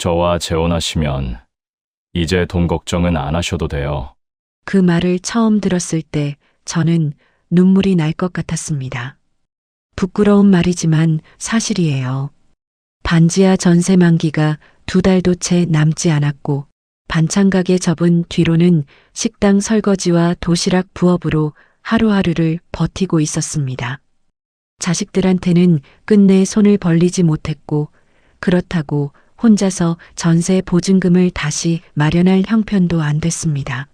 저와 재혼하시면 이제 돈 걱정은 안 하셔도 돼요. 그 말을 처음 들었을 때 저는 눈물이 날 것 같았습니다. 부끄러운 말이지만 사실이에요. 반지하 전세 만기가 2달도 채 남지 않았고 반찬가게 접은 뒤로는 식당 설거지와 도시락 부업으로 하루하루를 버티고 있었습니다. 자식들한테는 끝내 손을 벌리지 못했고 그렇다고 혼자서 전세 보증금을 다시 마련할 형편도 안 됐습니다.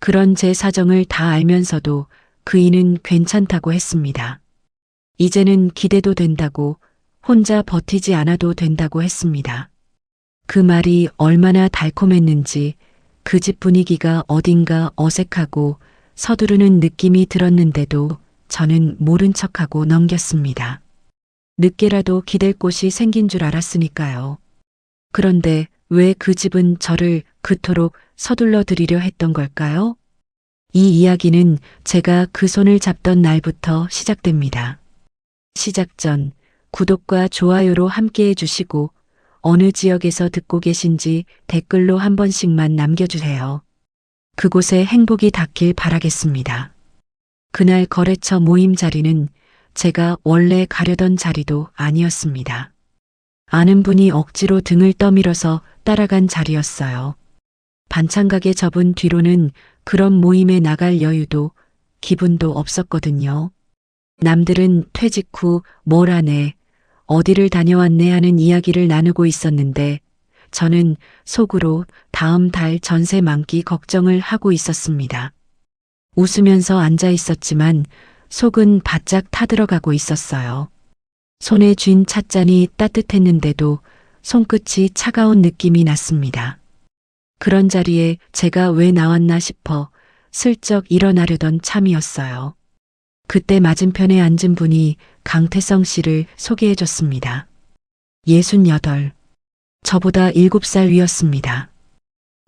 그런 제 사정을 다 알면서도 그이는 괜찮다고 했습니다. 이제는 기대도 된다고 혼자 버티지 않아도 된다고 했습니다. 그 말이 얼마나 달콤했는지 그 집 분위기가 어딘가 어색하고 서두르는 느낌이 들었는데도 저는 모른 척하고 넘겼습니다. 늦게라도 기댈 곳이 생긴 줄 알았으니까요. 그런데 왜 그 집은 저를 그토록 서둘러 드리려 했던 걸까요? 이 이야기는 제가 그 손을 잡던 날부터 시작됩니다. 시작 전 구독과 좋아요로 함께 해주시고 어느 지역에서 듣고 계신지 댓글로 한 번씩만 남겨주세요. 그곳에 행복이 닿길 바라겠습니다. 그날 거래처 모임 자리는 제가 원래 가려던 자리도 아니었습니다. 아는 분이 억지로 등을 떠밀어서 따라간 자리였어요. 반찬가게 접은 뒤로는 그런 모임에 나갈 여유도 기분도 없었거든요. 남들은 퇴직 후 뭘 하네, 어디를 다녀왔네 하는 이야기를 나누고 있었는데 저는 속으로 다음 달 전세 만기 걱정을 하고 있었습니다. 웃으면서 앉아 있었지만 속은 바짝 타들어가고 있었어요. 손에 쥔 찻잔이 따뜻했는데도 손끝이 차가운 느낌이 났습니다. 그런 자리에 제가 왜 나왔나 싶어 슬쩍 일어나려던 참이었어요. 그때 맞은편에 앉은 분이 강태성 씨를 소개해 줬습니다. 68. 저보다 7살 위였습니다.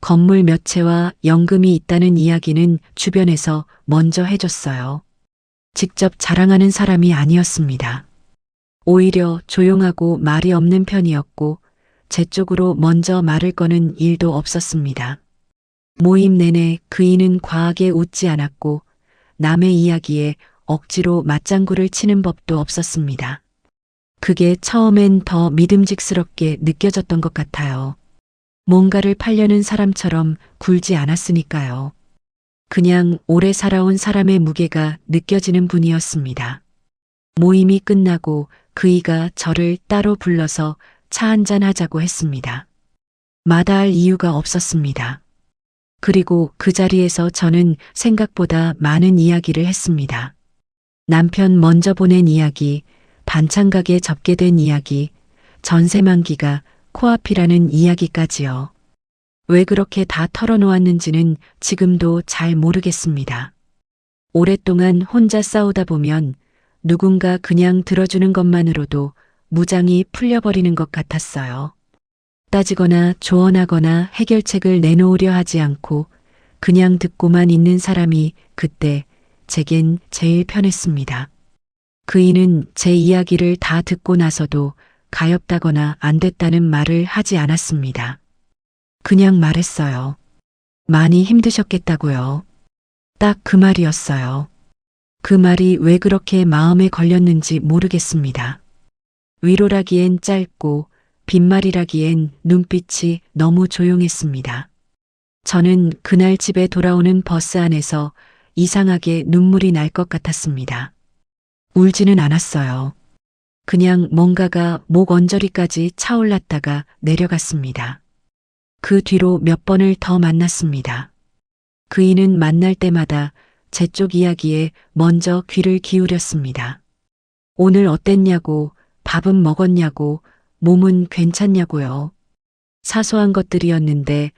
건물 몇 채와 연금이 있다는 이야기는 주변에서 먼저 해줬어요. 직접 자랑하는 사람이 아니었습니다. 오히려 조용하고 말이 없는 편이었고 제 쪽으로 먼저 말을 거는 일도 없었습니다. 모임 내내 그이는 과하게 웃지 않았고 남의 이야기에 억지로 맞장구를 치는 법도 없었습니다. 그게 처음엔 더 믿음직스럽게 느껴졌던 것 같아요. 뭔가를 팔려는 사람처럼 굴지 않았으니까요. 그냥 오래 살아온 사람의 무게가 느껴지는 분이었습니다. 모임이 끝나고 그이가 저를 따로 불러서 차 한잔 하자고 했습니다. 마다할 이유가 없었습니다. 그리고 그 자리에서 저는 생각보다 많은 이야기를 했습니다. 남편 먼저 보낸 이야기, 반찬가게 접게 된 이야기, 전세 만기가 코앞이라는 이야기까지요. 왜 그렇게 다 털어놓았는지는 지금도 잘 모르겠습니다. 오랫동안 혼자 싸우다 보면 누군가 그냥 들어주는 것만으로도 무장이 풀려버리는 것 같았어요. 따지거나 조언하거나 해결책을 내놓으려 하지 않고 그냥 듣고만 있는 사람이 그때 제겐 제일 편했습니다. 그이는 제 이야기를 다 듣고 나서도 가엾다거나 안 됐다는 말을 하지 않았습니다. 그냥 말했어요. 많이 힘드셨겠다고요. 딱 그 말이었어요. 그 말이 왜 그렇게 마음에 걸렸는지 모르겠습니다. 위로라기엔 짧고 빈말이라기엔 눈빛이 너무 조용했습니다. 저는 그날 집에 돌아오는 버스 안에서 이상하게 눈물이 날 것 같았습니다. 울지는 않았어요. 그냥 뭔가가 목 언저리까지 차올랐다가 내려갔습니다. 그 뒤로 몇 번을 더 만났습니다. 그이는 만날 때마다 제 쪽 이야기에 먼저 귀를 기울였습니다. 오늘 어땠냐고, 밥은 먹었냐고, 몸은 괜찮냐고요. 사소한 것들이었는데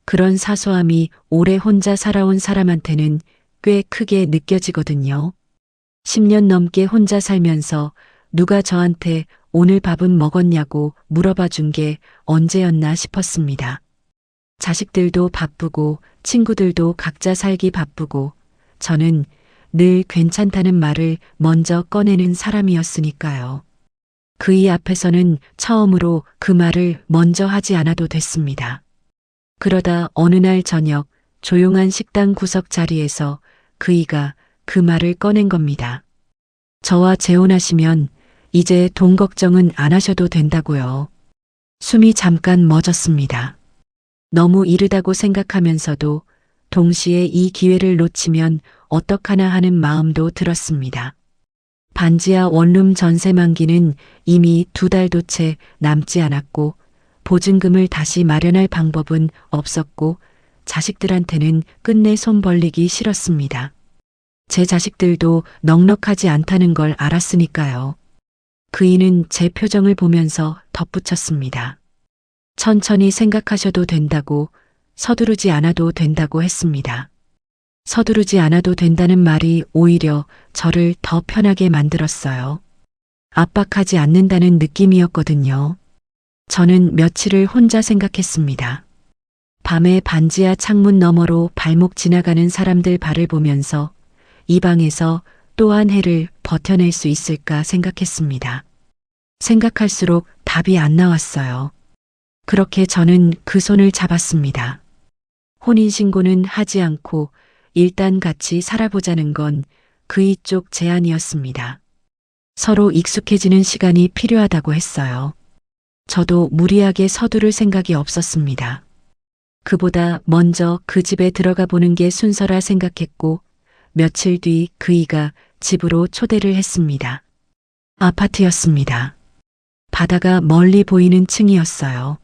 그런 사소함이 오래 혼자 살아온 사람한테는 꽤 크게 느껴지거든요. 10년 넘게 혼자 살면서 누가 저한테 오늘 밥은 먹었냐고 물어봐 준 게 언제였나 싶었습니다. 자식들도 바쁘고 친구들도 각자 살기 바쁘고 저는 늘 괜찮다는 말을 먼저 꺼내는 사람이었으니까요. 그이 앞에서는 처음으로 그 말을 먼저 하지 않아도 됐습니다. 그러다 어느 날 저녁 조용한 식당 구석 자리에서 그이가 그 말을 꺼낸 겁니다. 저와 재혼하시면 이제 돈 걱정은 안 하셔도 된다고요. 숨이 잠깐 멎었습니다. 너무 이르다고 생각하면서도 동시에 이 기회를 놓치면 어떡하나 하는 마음도 들었습니다. 반지하 원룸 전세 만기는 이미 2달도 채 남지 않았고 보증금을 다시 마련할 방법은 없었고 자식들한테는 끝내 손 벌리기 싫었습니다. 제 자식들도 넉넉하지 않다는 걸 알았으니까요. 그이는 제 표정을 보면서 덧붙였습니다. 천천히 생각하셔도 된다고, 서두르지 않아도 된다고 했습니다. 서두르지 않아도 된다는 말이 오히려 저를 더 편하게 만들었어요. 압박하지 않는다는 느낌이었거든요. 저는 며칠을 혼자 생각했습니다. 밤에 반지하 창문 너머로 발목 지나가는 사람들 발을 보면서 이 방에서 또 한 해를 버텨낼 수 있을까 생각했습니다. 생각할수록 답이 안 나왔어요. 그렇게 저는 그 손을 잡았습니다. 혼인신고는 하지 않고 일단 같이 살아보자는 건 그이 쪽 제안이었습니다. 서로 익숙해지는 시간이 필요하다고 했어요. 저도 무리하게 서두를 생각이 없었습니다. 그보다 먼저 그 집에 들어가 보는 게 순서라 생각했고 며칠 뒤 그이가 집으로 초대를 했습니다. 아파트였습니다. 바다가 멀리 보이는 층이었어요.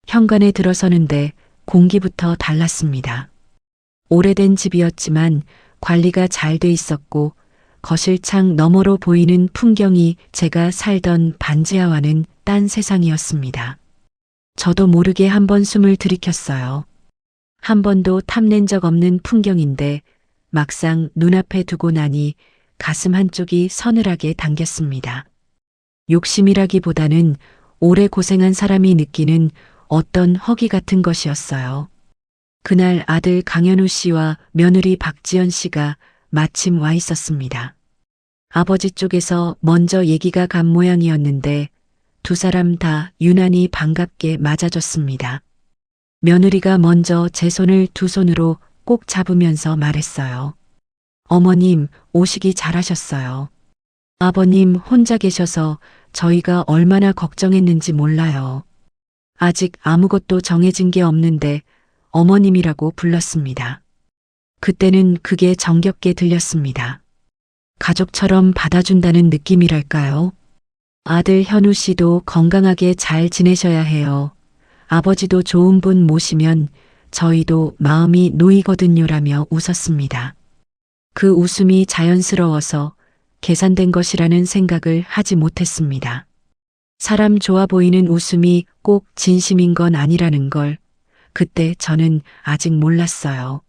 현관에 들어서는데 공기부터 달랐습니다. 오래된 집이었지만 관리가 잘 돼 있었고 거실창 너머로 보이는 풍경이 제가 살던 반지하와는 딴 세상이었습니다. 저도 모르게 한번 숨을 들이켰어요. 한 번도 탐낸 적 없는 풍경인데 막상 눈앞에 두고 나니 가슴 한쪽이 서늘하게 당겼습니다. 욕심이라기보다는 오래 고생한 사람이 느끼는 어떤 허기 같은 것이었어요. 그날 아들 강현우 씨와 며느리 박지연 씨가 마침 와 있었습니다. 아버지 쪽에서 먼저 얘기가 간 모양이었는데 두 사람 다 유난히 반갑게 맞아줬습니다. 며느리가 먼저 제 손을 두 손으로 꼭 잡으면서 말했어요. 어머님, 오시기 잘하셨어요. 아버님 혼자 계셔서 저희가 얼마나 걱정했는지 몰라요. 아직 아무것도 정해진 게 없는데 어머님이라고 불렀습니다. 그때는 그게 정겹게 들렸습니다. 가족처럼 받아준다는 느낌이랄까요? 아들 현우 씨도 건강하게 잘 지내셔야 해요. 아버지도 좋은 분 모시면 저희도 마음이 놓이거든요라며 웃었습니다. 그 웃음이 자연스러워서 계산된 것이라는 생각을 하지 못했습니다. 사람 좋아 보이는 웃음이 꼭 진심인 건 아니라는 걸 그때 저는 아직 몰랐어요.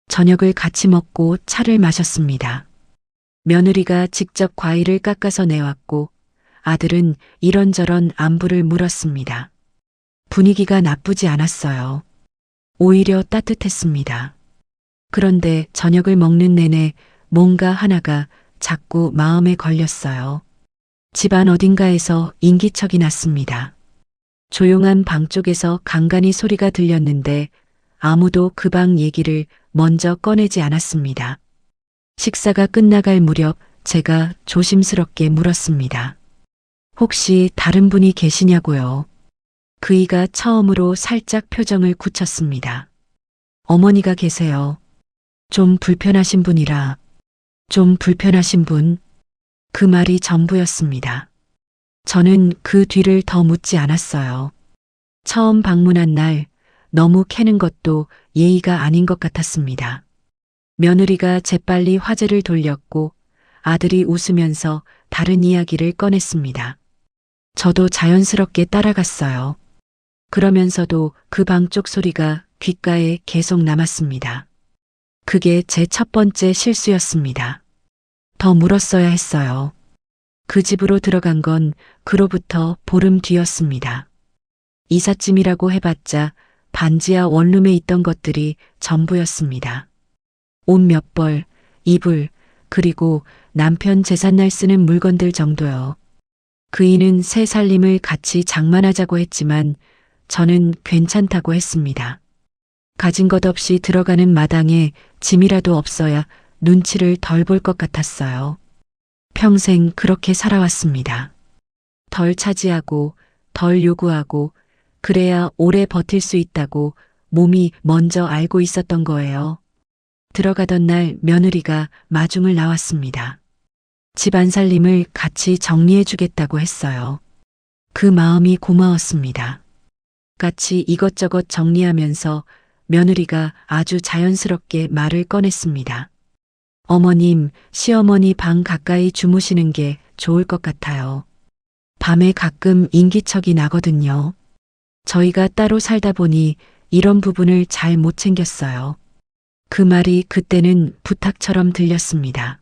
저녁을 같이 먹고 차를 마셨습니다. 며느리가 직접 과일을 깎아서 내왔고 아들은 이런저런 안부를 물었습니다. 분위기가 나쁘지 않았어요. 오히려 따뜻했습니다. 그런데 저녁을 먹는 내내 뭔가 하나가 자꾸 마음에 걸렸어요. 집안 어딘가에서 인기척이 났습니다. 조용한 방 쪽에서 간간히 소리가 들렸는데 아무도 그 방 얘기를 먼저 꺼내지 않았습니다. 식사가 끝나갈 무렵 제가 조심스럽게 물었습니다. 혹시 다른 분이 계시냐고요? 그이가 처음으로 살짝 표정을 굳혔습니다. 어머니가 계세요. 좀 불편하신 분이라. 좀 불편하신 분? 그 말이 전부였습니다. 저는 그 뒤를 더 묻지 않았어요. 처음 방문한 날 너무 캐는 것도 예의가 아닌 것 같았습니다. 며느리가 재빨리 화제를 돌렸고 아들이 웃으면서 다른 이야기를 꺼냈습니다. 저도 자연스럽게 따라갔어요. 그러면서도 그 방 쪽 소리가 귓가에 계속 남았습니다. 그게 제 첫 번째 실수였습니다. 더 물었어야 했어요. 그 집으로 들어간 건 그로부터 보름 뒤였습니다. 이삿짐이라고 해봤자 반지하 원룸에 있던 것들이 전부였습니다. 옷 몇 벌, 이불, 그리고 남편 제삿날 쓰는 물건들 정도요. 그이는 새 살림을 같이 장만하자고 했지만 저는 괜찮다고 했습니다. 가진 것 없이 들어가는 마당에 짐이라도 없어야 눈치를 덜 볼 것 같았어요. 평생 그렇게 살아왔습니다. 덜 차지하고 덜 요구하고 그래야 오래 버틸 수 있다고 몸이 먼저 알고 있었던 거예요. 들어가던 날 며느리가 마중을 나왔습니다. 집 안살림을 같이 정리해 주겠다고 했어요. 그 마음이 고마웠습니다. 같이 이것저것 정리하면서 며느리가 아주 자연스럽게 말을 꺼냈습니다. 어머님, 시어머니 방 가까이 주무시는 게 좋을 것 같아요. 밤에 가끔 인기척이 나거든요. 저희가 따로 살다 보니 이런 부분을 잘 못 챙겼어요. 그 말이 그때는 부탁처럼 들렸습니다.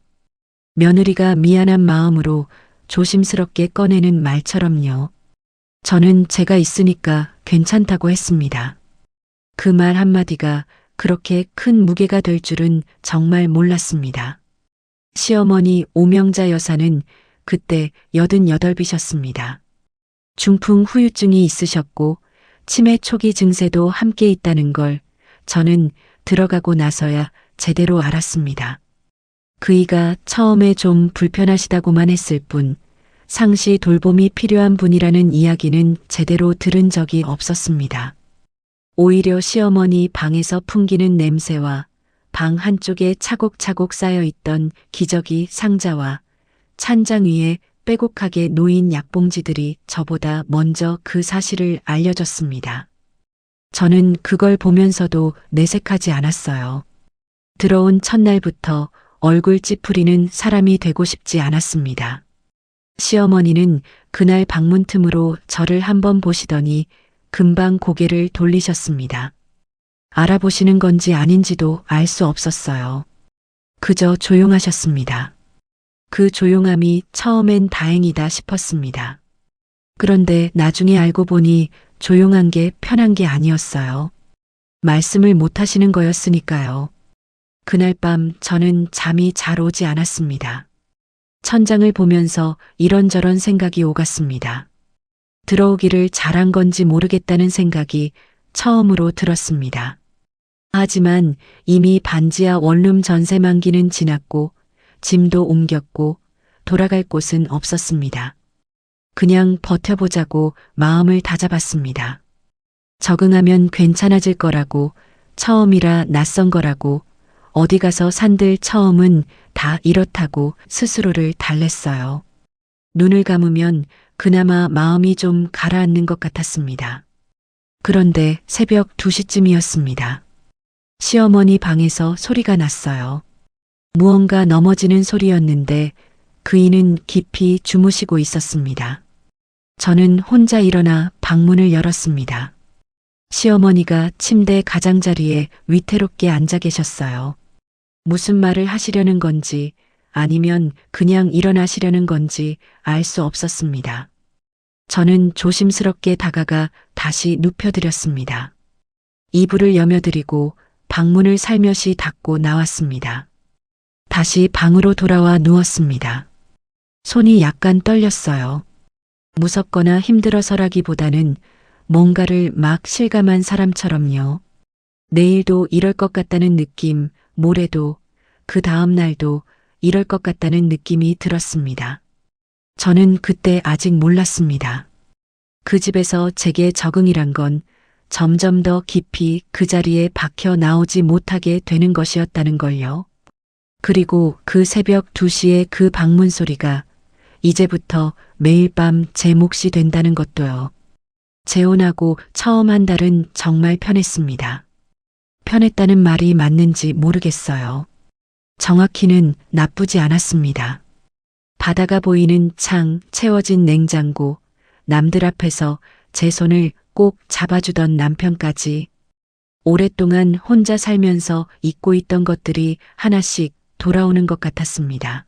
며느리가 미안한 마음으로 조심스럽게 꺼내는 말처럼요. 저는 제가 있으니까 괜찮다고 했습니다. 그 말 한마디가 그렇게 큰 무게가 될 줄은 정말 몰랐습니다. 시어머니 오명자 여사는 그때 88이셨습니다. 중풍 후유증이 있으셨고 치매 초기 증세도 함께 있다는 걸 저는 들어가고 나서야 제대로 알았습니다. 그이가 처음에 좀 불편하시다고만 했을 뿐 상시 돌봄이 필요한 분이라는 이야기는 제대로 들은 적이 없었습니다. 오히려 시어머니 방에서 풍기는 냄새와 방 한쪽에 차곡차곡 쌓여있던 기저귀 상자와 찬장 위에 빼곡하게 놓인 약봉지들이 저보다 먼저 그 사실을 알려줬습니다. 저는 그걸 보면서도 내색하지 않았어요. 들어온 첫날부터 얼굴 찌푸리는 사람이 되고 싶지 않았습니다. 시어머니는 그날 방문 틈으로 저를 한번 보시더니 금방 고개를 돌리셨습니다. 알아보시는 건지 아닌지도 알 수 없었어요. 그저 조용하셨습니다. 그 조용함이 처음엔 다행이다 싶었습니다. 그런데 나중에 알고 보니 조용한 게 편한 게 아니었어요. 말씀을 못 하시는 거였으니까요. 그날 밤 저는 잠이 잘 오지 않았습니다. 천장을 보면서 이런저런 생각이 오갔습니다. 들어오기를 잘한 건지 모르겠다는 생각이 처음으로 들었습니다. 하지만 이미 반지하 원룸 전세 만기는 지났고 짐도 옮겼고 돌아갈 곳은 없었습니다. 그냥 버텨보자고 마음을 다잡았습니다. 적응하면 괜찮아질 거라고, 처음이라 낯선 거라고, 어디 가서 산들 처음은 다 이렇다고 스스로를 달랬어요. 눈을 감으면 그나마 마음이 좀 가라앉는 것 같았습니다. 그런데 새벽 2시쯤이었습니다. 시어머니 방에서 소리가 났어요. 무언가 넘어지는 소리였는데 그이는 깊이 주무시고 있었습니다. 저는 혼자 일어나 방문을 열었습니다. 시어머니가 침대 가장자리에 위태롭게 앉아 계셨어요. 무슨 말을 하시려는 건지 아니면 그냥 일어나시려는 건지 알 수 없었습니다. 저는 조심스럽게 다가가 다시 눕혀드렸습니다. 이불을 여며드리고 방문을 살며시 닫고 나왔습니다. 다시 방으로 돌아와 누웠습니다. 손이 약간 떨렸어요. 무섭거나 힘들어서라기보다는 뭔가를 막 실감한 사람처럼요. 내일도 이럴 것 같다는 느낌, 모레도, 그 다음 날도 이럴 것 같다는 느낌이 들었습니다. 저는 그때 아직 몰랐습니다. 그 집에서 제게 적응이란 건 점점 더 깊이 그 자리에 박혀 나오지 못하게 되는 것이었다는 걸요. 그리고 그 새벽 2시에 그 방문 소리가 이제부터 매일 밤 제 몫이 된다는 것도요. 재혼하고 처음 한 달은 정말 편했습니다. 편했다는 말이 맞는지 모르겠어요. 정확히는 나쁘지 않았습니다. 바다가 보이는 창, 채워진 냉장고, 남들 앞에서 제 손을 꼭 잡아주던 남편까지 오랫동안 혼자 살면서 잊고 있던 것들이 하나씩 돌아오는 것 같았습니다.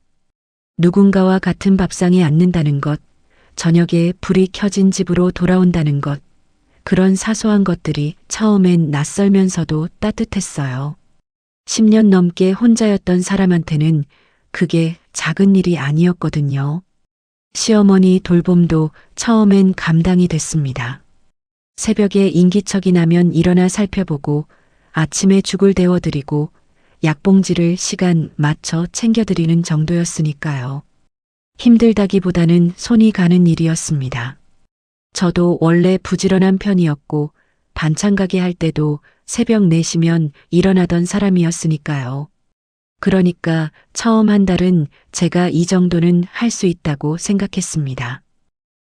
누군가와 같은 밥상에 앉는다는 것, 저녁에 불이 켜진 집으로 돌아온다는 것, 그런 사소한 것들이 처음엔 낯설면서도 따뜻했어요. 10년 넘게 혼자였던 사람한테는 그게 작은 일이 아니었거든요. 시어머니 돌봄도 처음엔 감당이 됐습니다. 새벽에 인기척이 나면 일어나 살펴보고 아침에 죽을 데워드리고 약봉지를 시간 맞춰 챙겨드리는 정도였으니까요. 힘들다기보다는 손이 가는 일이었습니다. 저도 원래 부지런한 편이었고 반찬 가게 할 때도 새벽 4시면 일어나던 사람이었으니까요. 그러니까 처음 한 달은 제가 이 정도는 할 수 있다고 생각했습니다.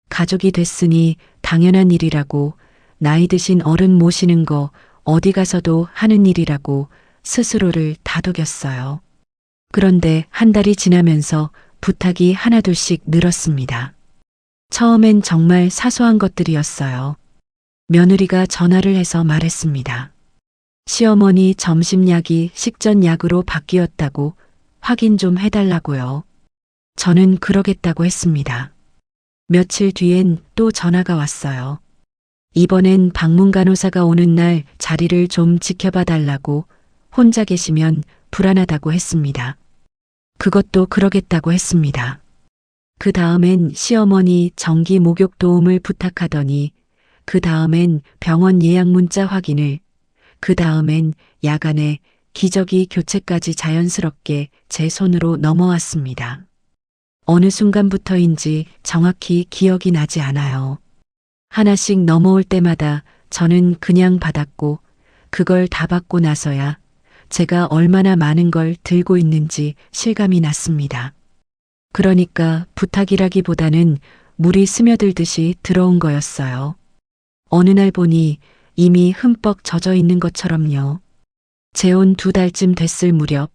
가족이 됐으니 당연한 일이라고, 나이 드신 어른 모시는 거 어디 가서도 하는 일이라고 스스로를 다독였어요. 그런데 한 달이 지나면서 부탁이 하나둘씩 늘었습니다. 처음엔 정말 사소한 것들이었어요. 며느리가 전화를 해서 말했습니다. 시어머니 점심약이 식전약으로 바뀌었다고 확인 좀 해달라고요. 저는 그러겠다고 했습니다. 며칠 뒤엔 또 전화가 왔어요. 이번엔 방문 간호사가 오는 날 자리를 좀 지켜봐 달라고, 혼자 계시면 불안하다고 했습니다. 그것도 그러겠다고 했습니다. 그 다음엔 시어머니 정기 목욕 도움을 부탁하더니, 그 다음엔 병원 예약 문자 확인을, 그 다음엔 야간에 기저귀 교체까지 자연스럽게 제 손으로 넘어왔습니다. 어느 순간부터인지 정확히 기억이 나지 않아요. 하나씩 넘어올 때마다 저는 그냥 받았고, 그걸 다 받고 나서야 제가 얼마나 많은 걸 들고 있는지 실감이 났습니다. 그러니까 부탁이라기보다는 물이 스며들듯이 들어온 거였어요. 어느 날 보니 이미 흠뻑 젖어 있는 것처럼요. 재혼 2달쯤 됐을 무렵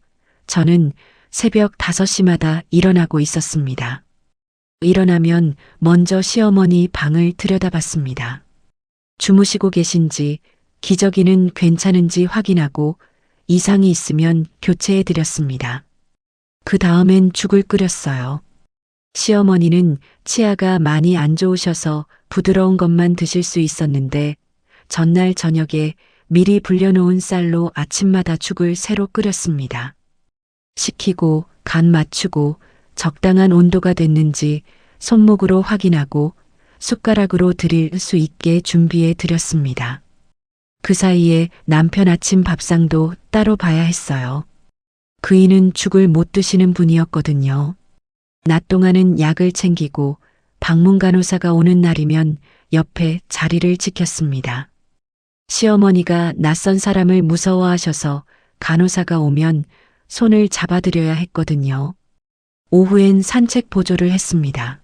저는 새벽 5시마다 일어나고 있었습니다. 일어나면 먼저 시어머니 방을 들여다봤습니다. 주무시고 계신지, 기저귀는 괜찮은지 확인하고 이상이 있으면 교체해 드렸습니다. 그 다음엔 죽을 끓였어요. 시어머니는 치아가 많이 안 좋으셔서 부드러운 것만 드실 수 있었는데 전날 저녁에 미리 불려놓은 쌀로 아침마다 죽을 새로 끓였습니다. 식히고 간 맞추고 적당한 온도가 됐는지 손목으로 확인하고 숟가락으로 드릴 수 있게 준비해 드렸습니다. 그 사이에 남편 아침 밥상도 따로 봐야 했어요. 그이는 죽을 못 드시는 분이었거든요. 낮 동안은 약을 챙기고 방문 간호사가 오는 날이면 옆에 자리를 지켰습니다. 시어머니가 낯선 사람을 무서워하셔서 간호사가 오면 손을 잡아드려야 했거든요. 오후엔 산책 보조를 했습니다.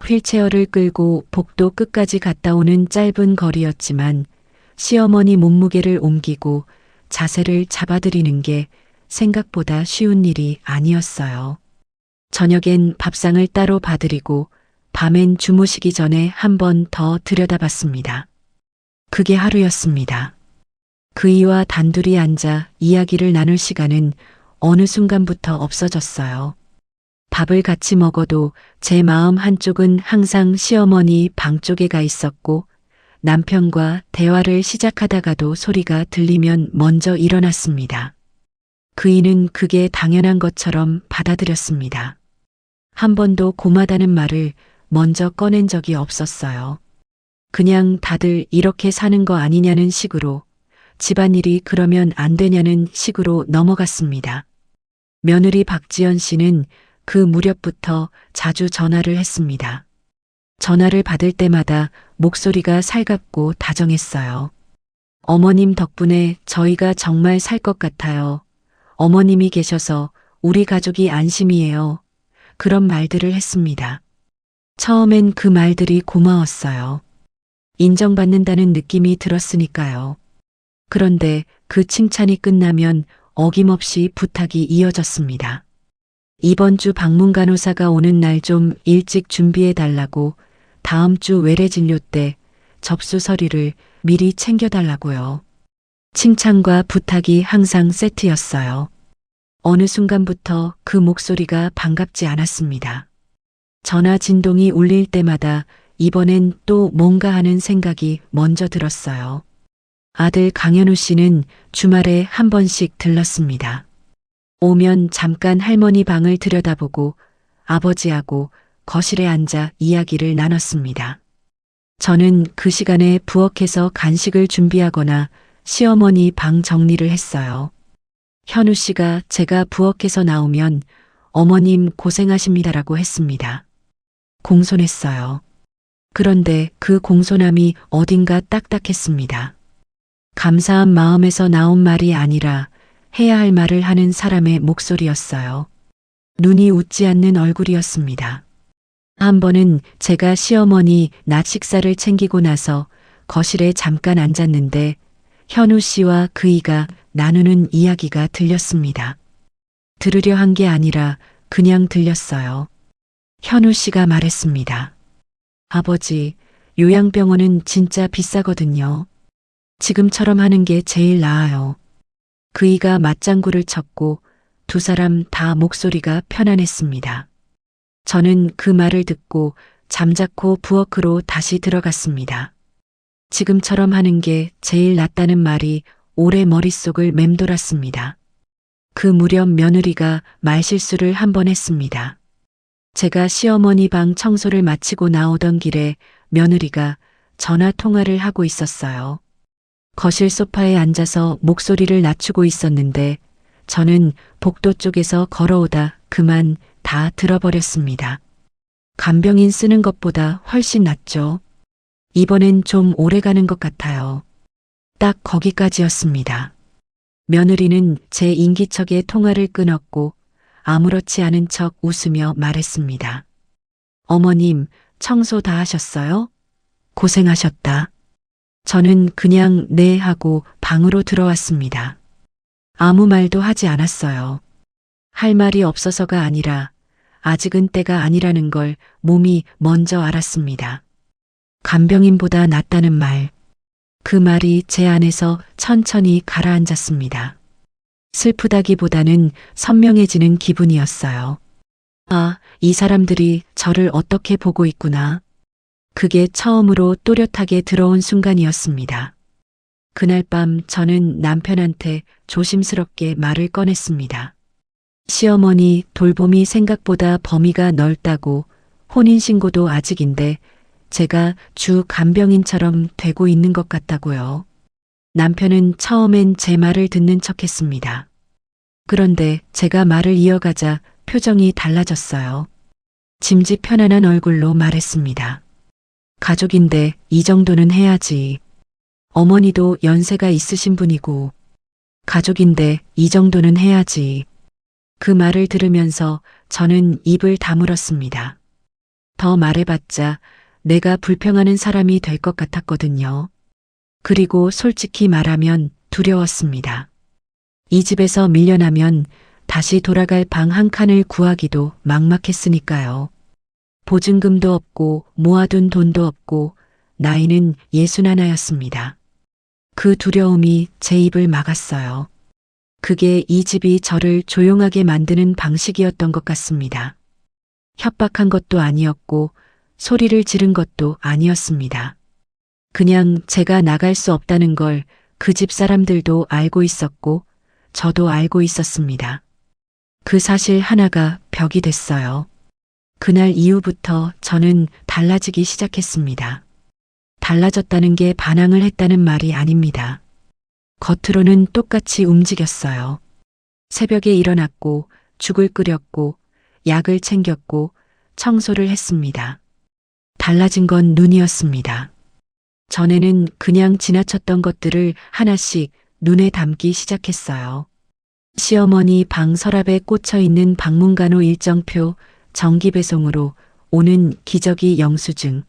휠체어를 끌고 복도 끝까지 갔다 오는 짧은 거리였지만 시어머니 몸무게를 옮기고 자세를 잡아드리는 게 생각보다 쉬운 일이 아니었어요. 저녁엔 밥상을 따로 봐드리고 밤엔 주무시기 전에 한 번 더 들여다봤습니다. 그게 하루였습니다. 그이와 단둘이 앉아 이야기를 나눌 시간은 어느 순간부터 없어졌어요. 밥을 같이 먹어도 제 마음 한쪽은 항상 시어머니 방 쪽에 가 있었고 남편과 대화를 시작하다가도 소리가 들리면 먼저 일어났습니다. 그이는 그게 당연한 것처럼 받아들였습니다. 한 번도 고마다는 말을 먼저 꺼낸 적이 없었어요. 그냥 다들 이렇게 사는 거 아니냐는 식으로, 집안일이 그러면 안 되냐는 식으로 넘어갔습니다. 며느리 박지연 씨는 그 무렵부터 자주 전화를 했습니다. 전화를 받을 때마다 목소리가 살갑고 다정했어요. 어머님 덕분에 저희가 정말 살 것 같아요. 어머님이 계셔서 우리 가족이 안심이에요. 그런 말들을 했습니다. 처음엔 그 말들이 고마웠어요. 인정받는다는 느낌이 들었으니까요. 그런데 그 칭찬이 끝나면 어김없이 부탁이 이어졌습니다. 이번 주 방문 간호사가 오는 날 좀 일찍 준비해 달라고, 다음 주 외래 진료 때 접수 서류를 미리 챙겨 달라고요. 칭찬과 부탁이 항상 세트였어요. 어느 순간부터 그 목소리가 반갑지 않았습니다. 전화 진동이 울릴 때마다 이번엔 또 뭔가 하는 생각이 먼저 들었어요. 아들 강현우 씨는 주말에 한 번씩 들렀습니다. 오면 잠깐 할머니 방을 들여다보고 아버지하고 거실에 앉아 이야기를 나눴습니다. 저는 그 시간에 부엌에서 간식을 준비하거나 시어머니 방 정리를 했어요. 현우 씨가 제가 부엌에서 나오면 어머님 고생하십니다라고 했습니다. 공손했어요. 그런데 그 공손함이 어딘가 딱딱했습니다. 감사한 마음에서 나온 말이 아니라 해야 할 말을 하는 사람의 목소리였어요. 눈이 웃지 않는 얼굴이었습니다. 한 번은 제가 시어머니 낮 식사를 챙기고 나서 거실에 잠깐 앉았는데 현우 씨와 그이가 나누는 이야기가 들렸습니다. 들으려 한 게 아니라 그냥 들렸어요. 현우 씨가 말했습니다. 아버지, 요양병원은 진짜 비싸거든요. 지금처럼 하는 게 제일 나아요. 그이가 맞장구를 쳤고 두 사람 다 목소리가 편안했습니다. 저는 그 말을 듣고 잠자코 부엌으로 다시 들어갔습니다. 지금처럼 하는 게 제일 낫다는 말이 오래 머릿속을 맴돌았습니다. 그 무렵 며느리가 말실수를 한 번 했습니다. 제가 시어머니 방 청소를 마치고 나오던 길에 며느리가 전화 통화를 하고 있었어요. 거실 소파에 앉아서 목소리를 낮추고 있었는데 저는 복도 쪽에서 걸어오다 그만 다 들어버렸습니다. 간병인 쓰는 것보다 훨씬 낫죠. 이번엔 좀 오래 가는 것 같아요. 딱 거기까지였습니다. 며느리는 제 인기척에 통화를 끊었고 아무렇지 않은 척 웃으며 말했습니다. 어머님, 청소 다 하셨어요? 고생하셨다. 저는 그냥 네 하고 방으로 들어왔습니다. 아무 말도 하지 않았어요. 할 말이 없어서가 아니라 아직은 때가 아니라는 걸 몸이 먼저 알았습니다. 간병인보다 낫다는 말. 그 말이 제 안에서 천천히 가라앉았습니다. 슬프다기보다는 선명해지는 기분이었어요. 아, 이 사람들이 저를 어떻게 보고 있구나. 그게 처음으로 또렷하게 들어온 순간이었습니다. 그날 밤 저는 남편한테 조심스럽게 말을 꺼냈습니다. 시어머니 돌봄이 생각보다 범위가 넓다고, 혼인신고도 아직인데 제가 주 간병인처럼 되고 있는 것 같다고요. 남편은 처음엔 제 말을 듣는 척했습니다. 그런데 제가 말을 이어가자 표정이 달라졌어요. 짐짓 편안한 얼굴로 말했습니다. 가족인데 이 정도는 해야지. 어머니도 연세가 있으신 분이고 가족인데 이 정도는 해야지. 그 말을 들으면서 저는 입을 다물었습니다. 더 말해봤자 내가 불평하는 사람이 될 것 같았거든요. 그리고 솔직히 말하면 두려웠습니다. 이 집에서 밀려나면 다시 돌아갈 방 한 칸을 구하기도 막막했으니까요. 보증금도 없고 모아둔 돈도 없고 나이는 61였습니다. 그 두려움이 제 입을 막았어요. 그게 이 집이 저를 조용하게 만드는 방식이었던 것 같습니다. 협박한 것도 아니었고 소리를 지른 것도 아니었습니다. 그냥 제가 나갈 수 없다는 걸 그 집 사람들도 알고 있었고 저도 알고 있었습니다. 그 사실 하나가 벽이 됐어요. 그날 이후부터 저는 달라지기 시작했습니다. 달라졌다는 게 반항을 했다는 말이 아닙니다. 겉으로는 똑같이 움직였어요. 새벽에 일어났고 죽을 끓였고 약을 챙겼고 청소를 했습니다. 달라진 건 눈이었습니다. 전에는 그냥 지나쳤던 것들을 하나씩 눈에 담기 시작했어요. 시어머니 방 서랍에 꽂혀 있는 방문간호 일정표, 정기 배송으로 오는 기저귀 영수증,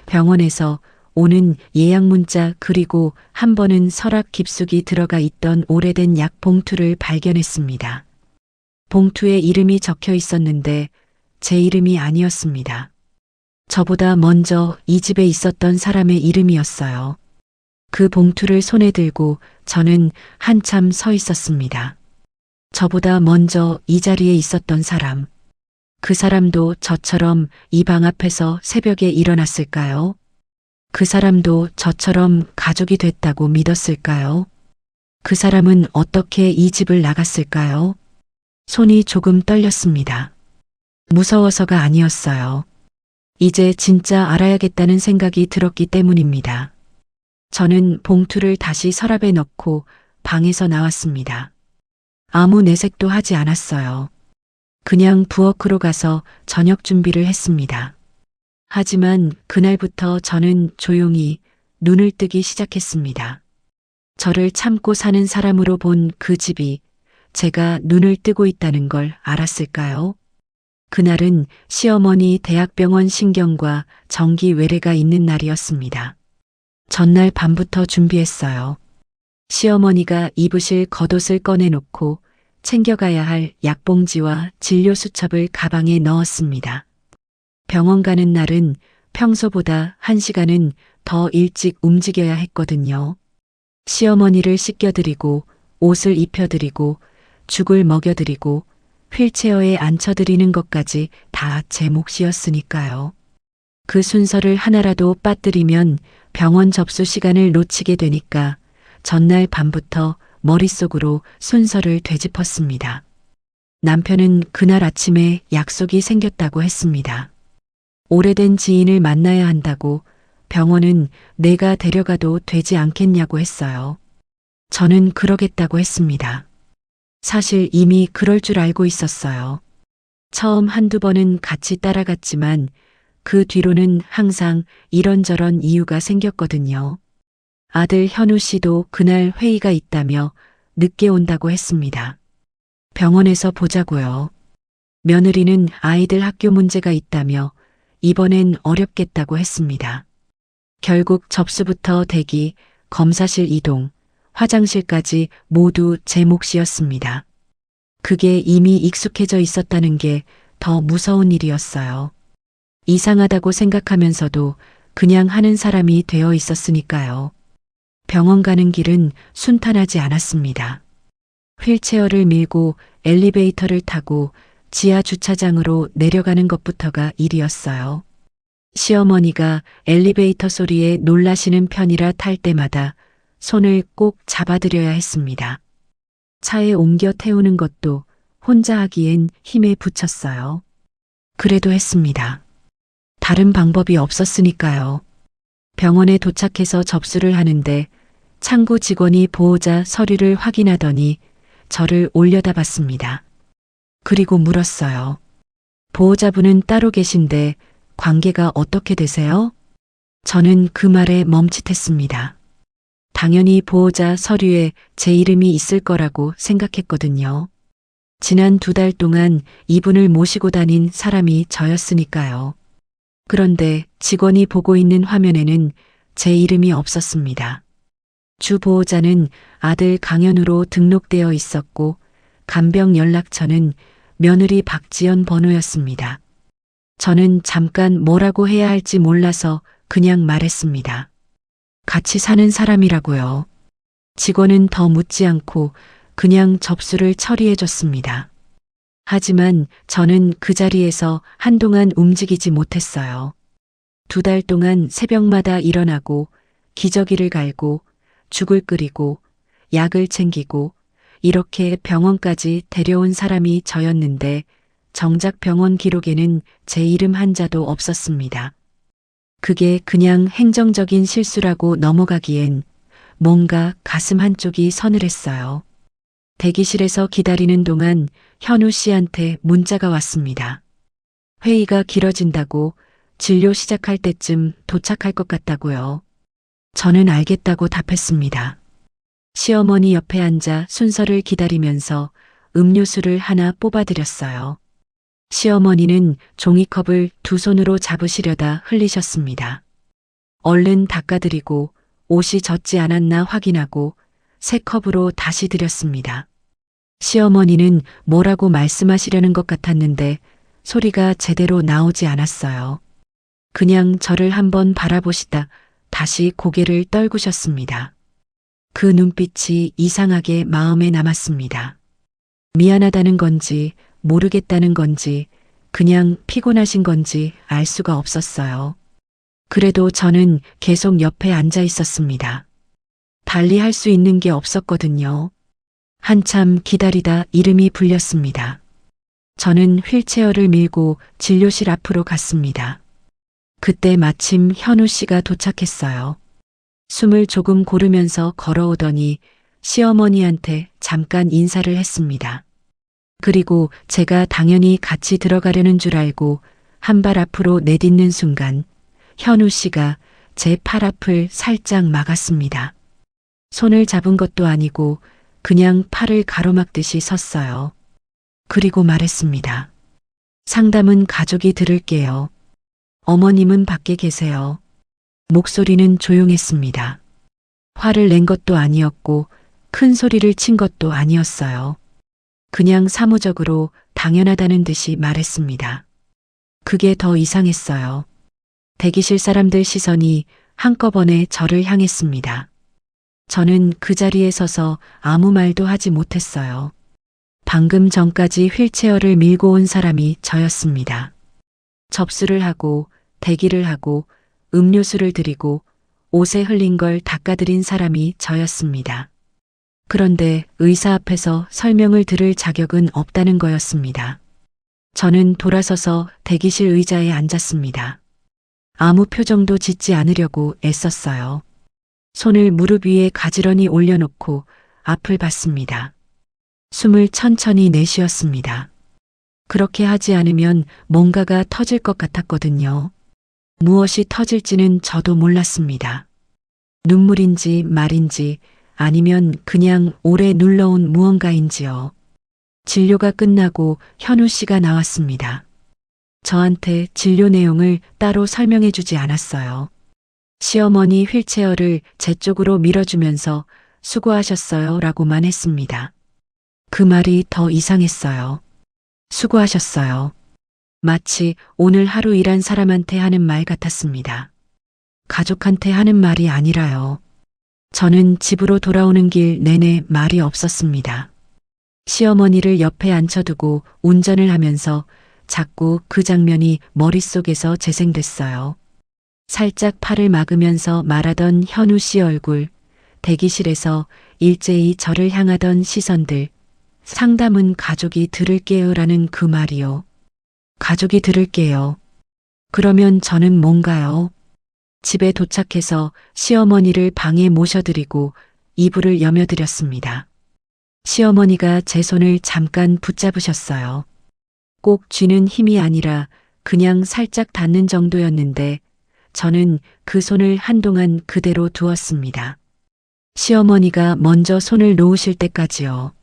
병원에서 오는 예약 문자, 그리고 한 번은 서랍 깊숙이 들어가 있던 오래된 약 봉투를 발견했습니다. 봉투에 이름이 적혀 있었는데 제 이름이 아니었습니다. 저보다 먼저 이 집에 있었던 사람의 이름이었어요. 그 봉투를 손에 들고 저는 한참 서 있었습니다. 저보다 먼저 이 자리에 있었던 사람. 그 사람도 저처럼 이 방 앞에서 새벽에 일어났을까요? 그 사람도 저처럼 가족이 됐다고 믿었을까요? 그 사람은 어떻게 이 집을 나갔을까요? 손이 조금 떨렸습니다. 무서워서가 아니었어요. 이제 진짜 알아야겠다는 생각이 들었기 때문입니다. 저는 봉투를 다시 서랍에 넣고 방에서 나왔습니다. 아무 내색도 하지 않았어요. 그냥 부엌으로 가서 저녁 준비를 했습니다. 하지만 그날부터 저는 조용히 눈을 뜨기 시작했습니다. 저를 참고 사는 사람으로 본 그 집이 제가 눈을 뜨고 있다는 걸 알았을까요? 그날은 시어머니 대학병원 신경과 정기 외래가 있는 날이었습니다. 전날 밤부터 준비했어요. 시어머니가 입으실 겉옷을 꺼내놓고 챙겨가야 할 약봉지와 진료 수첩을 가방에 넣었습니다. 병원 가는 날은 평소보다 1시간은 더 일찍 움직여야 했거든요. 시어머니를 씻겨드리고 옷을 입혀드리고 죽을 먹여드리고 휠체어에 앉혀드리는 것까지 다 제 몫이었으니까요. 그 순서를 하나라도 빠뜨리면 병원 접수 시간을 놓치게 되니까 전날 밤부터 머릿속으로 순서를 되짚었습니다. 남편은 그날 아침에 약속이 생겼다고 했습니다. 오래된 지인을 만나야 한다고 병원은 내가 데려가도 되지 않겠냐고 했어요. 저는 그러겠다고 했습니다. 사실 이미 그럴 줄 알고 있었어요. 처음 한두 번은 같이 따라갔지만 그 뒤로는 항상 이런저런 이유가 생겼거든요. 아들 현우 씨도 그날 회의가 있다며 늦게 온다고 했습니다. 병원에서 보자고요. 며느리는 아이들 학교 문제가 있다며 이번엔 어렵겠다고 했습니다. 결국 접수부터 대기, 검사실 이동, 화장실까지 모두 제 몫이었습니다. 그게 이미 익숙해져 있었다는 게 더 무서운 일이었어요. 이상하다고 생각하면서도 그냥 하는 사람이 되어 있었으니까요. 병원 가는 길은 순탄하지 않았습니다. 휠체어를 밀고 엘리베이터를 타고 지하 주차장으로 내려가는 것부터가 일이었어요. 시어머니가 엘리베이터 소리에 놀라시는 편이라 탈 때마다 손을 꼭 잡아드려야 했습니다. 차에 옮겨 태우는 것도 혼자 하기엔 힘에 부쳤어요. 그래도 했습니다. 다른 방법이 없었으니까요. 병원에 도착해서 접수를 하는데 창구 직원이 보호자 서류를 확인하더니 저를 올려다봤습니다. 그리고 물었어요. 보호자분은 따로 계신데 관계가 어떻게 되세요? 저는 그 말에 멈칫했습니다. 당연히 보호자 서류에 제 이름이 있을 거라고 생각했거든요. 지난 2달 동안 이분을 모시고 다닌 사람이 저였으니까요. 그런데 직원이 보고 있는 화면에는 제 이름이 없었습니다. 주 보호자는 아들 강현우로 등록되어 있었고 간병 연락처는 며느리 박지연 번호였습니다. 저는 잠깐 뭐라고 해야 할지 몰라서 그냥 말했습니다. 같이 사는 사람이라고요. 직원은 더 묻지 않고 그냥 접수를 처리해 줬습니다. 하지만 저는 그 자리에서 한동안 움직이지 못했어요. 2달 동안 새벽마다 일어나고 기저귀를 갈고 죽을 끓이고 약을 챙기고 이렇게 병원까지 데려온 사람이 저였는데 정작 병원 기록에는 제 이름 한자도 없었습니다. 그게 그냥 행정적인 실수라고 넘어가기엔 뭔가 가슴 한쪽이 서늘했어요. 대기실에서 기다리는 동안 현우 씨한테 문자가 왔습니다. 회의가 길어진다고 진료 시작할 때쯤 도착할 것 같다고요. 저는 알겠다고 답했습니다. 시어머니 옆에 앉아 순서를 기다리면서 음료수를 하나 뽑아드렸어요. 시어머니는 종이컵을 2손으로 잡으시려다 흘리셨습니다. 얼른 닦아드리고 옷이 젖지 않았나 확인하고 새 컵으로 다시 드렸습니다. 시어머니는 뭐라고 말씀하시려는 것 같았는데 소리가 제대로 나오지 않았어요. 그냥 저를 한번 바라보시다 다시 고개를 떨구셨습니다. 그 눈빛이 이상하게 마음에 남았습니다. 미안하다는 건지 모르겠다는 건지 그냥 피곤하신 건지 알 수가 없었어요. 그래도 저는 계속 옆에 앉아 있었습니다. 달리 할 수 있는 게 없었거든요. 한참 기다리다 이름이 불렸습니다. 저는 휠체어를 밀고 진료실 앞으로 갔습니다. 그때 마침 현우 씨가 도착했어요. 숨을 조금 고르면서 걸어오더니 시어머니한테 잠깐 인사를 했습니다. 그리고 제가 당연히 같이 들어가려는 줄 알고 한 발 앞으로 내딛는 순간 현우 씨가 제 팔 앞을 살짝 막았습니다. 손을 잡은 것도 아니고 그냥 팔을 가로막듯이 섰어요. 그리고 말했습니다. 상담은 가족이 들을게요. 어머님은 밖에 계세요. 목소리는 조용했습니다. 화를 낸 것도 아니었고 큰 소리를 친 것도 아니었어요. 그냥 사무적으로 당연하다는 듯이 말했습니다. 그게 더 이상했어요. 대기실 사람들 시선이 한꺼번에 저를 향했습니다. 저는 그 자리에 서서 아무 말도 하지 못했어요. 방금 전까지 휠체어를 밀고 온 사람이 저였습니다. 접수를 하고 대기를 하고 음료수를 드리고 옷에 흘린 걸 닦아드린 사람이 저였습니다. 그런데 의사 앞에서 설명을 들을 자격은 없다는 거였습니다. 저는 돌아서서 대기실 의자에 앉았습니다. 아무 표정도 짓지 않으려고 애썼어요. 손을 무릎 위에 가지런히 올려놓고 앞을 봤습니다. 숨을 천천히 내쉬었습니다. 그렇게 하지 않으면 뭔가가 터질 것 같았거든요. 무엇이 터질지는 저도 몰랐습니다. 눈물인지 말인지 아니면 그냥 오래 눌러온 무언가인지요. 진료가 끝나고 현우 씨가 나왔습니다. 저한테 진료 내용을 따로 설명해 주지 않았어요. 시어머니 휠체어를 제 쪽으로 밀어주면서 수고하셨어요 라고만 했습니다. 그 말이 더 이상했어요. 수고하셨어요. 마치 오늘 하루 일한 사람한테 하는 말 같았습니다. 가족한테 하는 말이 아니라요. 저는 집으로 돌아오는 길 내내 말이 없었습니다. 시어머니를 옆에 앉혀두고 운전을 하면서 자꾸 그 장면이 머릿속에서 재생됐어요. 살짝 팔을 막으면서 말하던 현우 씨 얼굴, 대기실에서 일제히 저를 향하던 시선들, 상담은 가족이 들을게요 라는 그 말이요. 가족이 들을게요. 그러면 저는 뭔가요? 집에 도착해서 시어머니를 방에 모셔드리고 이불을 여며드렸습니다. 시어머니가 제 손을 잠깐 붙잡으셨어요. 꼭 쥐는 힘이 아니라 그냥 살짝 닿는 정도였는데 저는 그 손을 한동안 그대로 두었습니다. 시어머니가 먼저 손을 놓으실 때까지요.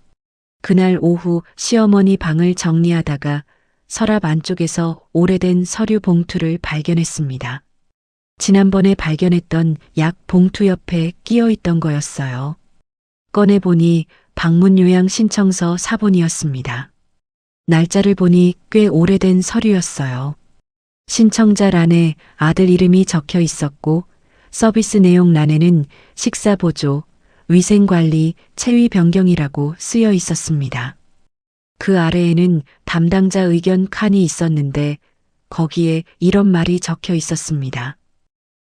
그날 오후 시어머니 방을 정리하다가 서랍 안쪽에서 오래된 서류 봉투를 발견했습니다. 지난번에 발견했던 약 봉투 옆에 끼어 있던 거였어요. 꺼내보니 방문 요양 신청서 사본이었습니다. 날짜를 보니 꽤 오래된 서류였어요. 신청자 란에 아들 이름이 적혀 있었고 서비스 내용 란에는 식사 보조, 위생관리, 체위 변경이라고 쓰여 있었습니다. 그 아래에는 담당자 의견 칸이 있었는데 거기에 이런 말이 적혀 있었습니다.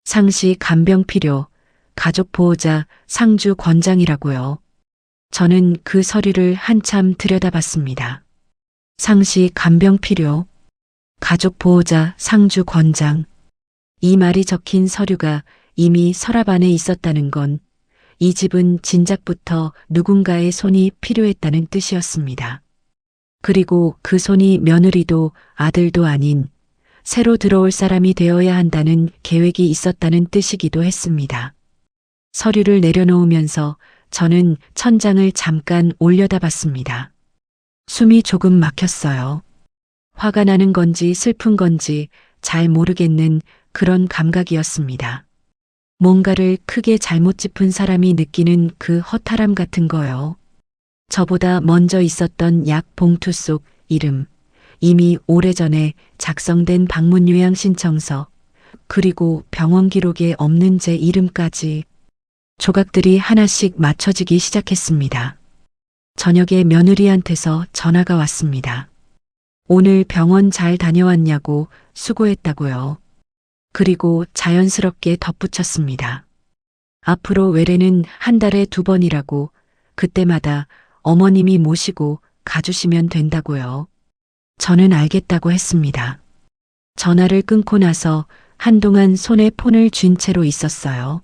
상시 간병 필요, 가족 보호자 상주 권장이라고요. 저는 그 서류를 한참 들여다봤습니다. 상시 간병 필요, 가족 보호자 상주 권장. 이 말이 적힌 서류가 이미 서랍 안에 있었다는 건 이 집은 진작부터 누군가의 손이 필요했다는 뜻이었습니다. 그리고 그 손이 며느리도 아들도 아닌 새로 들어올 사람이 되어야 한다는 계획이 있었다는 뜻이기도 했습니다. 서류를 내려놓으면서 저는 천장을 잠깐 올려다봤습니다. 숨이 조금 막혔어요. 화가 나는 건지 슬픈 건지 잘 모르겠는 그런 감각이었습니다. 뭔가를 크게 잘못 짚은 사람이 느끼는 그 허탈함 같은 거요. 저보다 먼저 있었던 약 봉투 속 이름, 이미 오래전에 작성된 방문 요양 신청서, 그리고 병원 기록에 없는 제 이름까지 조각들이 하나씩 맞춰지기 시작했습니다. 저녁에 며느리한테서 전화가 왔습니다. 오늘 병원 잘 다녀왔냐고 수고했다고요. 그리고 자연스럽게 덧붙였습니다. 앞으로 외래는 한 달에 2번이라고 그때마다 어머님이 모시고 가주시면 된다고요. 저는 알겠다고 했습니다. 전화를 끊고 나서 한동안 손에 폰을 쥔 채로 있었어요.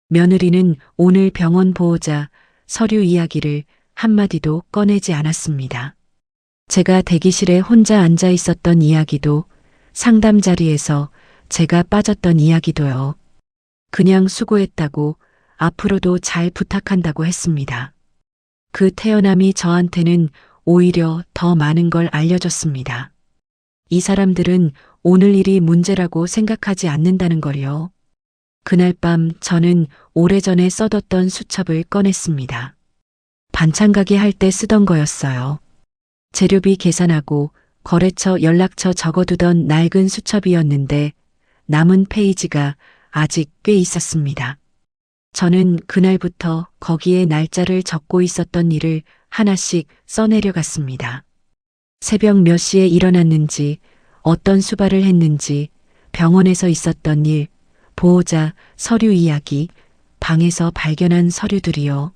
며느리는 오늘 병원 보호자 서류 이야기를 한마디도 꺼내지 않았습니다. 제가 대기실에 혼자 앉아 있었던 이야기도, 상담 자리에서 제가 빠졌던 이야기도요. 그냥 수고했다고, 앞으로도 잘 부탁한다고 했습니다. 그 태어남이 저한테는 오히려 더 많은 걸 알려줬습니다. 이 사람들은 오늘 일이 문제라고 생각하지 않는다는 걸요. 그날 밤 저는 오래전에 써뒀던 수첩을 꺼냈습니다. 반찬 가게 할 때 쓰던 거였어요. 재료비 계산하고 거래처 연락처 적어두던 낡은 수첩이었는데 남은 페이지가 아직 꽤 있었습니다. 저는 그날부터 거기에 날짜를 적고 있었던 일을 하나씩 써내려갔습니다. 새벽 몇 시에 일어났는지, 어떤 수발을 했는지, 병원에서 있었던 일, 보호자 서류 이야기, 방에서 발견한 서류들이요.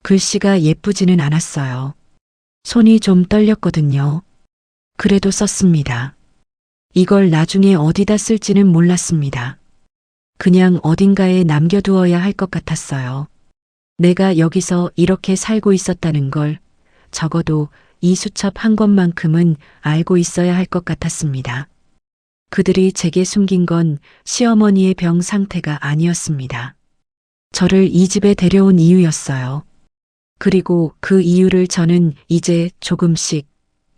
글씨가 예쁘지는 않았어요. 손이 좀 떨렸거든요. 그래도 썼습니다. 이걸 나중에 어디다 쓸지는 몰랐습니다. 그냥 어딘가에 남겨두어야 할 것 같았어요. 내가 여기서 이렇게 살고 있었다는 걸 적어도 이 수첩 한 권만큼은 알고 있어야 할 것 같았습니다. 그들이 제게 숨긴 건 시어머니의 병 상태가 아니었습니다. 저를 이 집에 데려온 이유였어요. 그리고 그 이유를 저는 이제 조금씩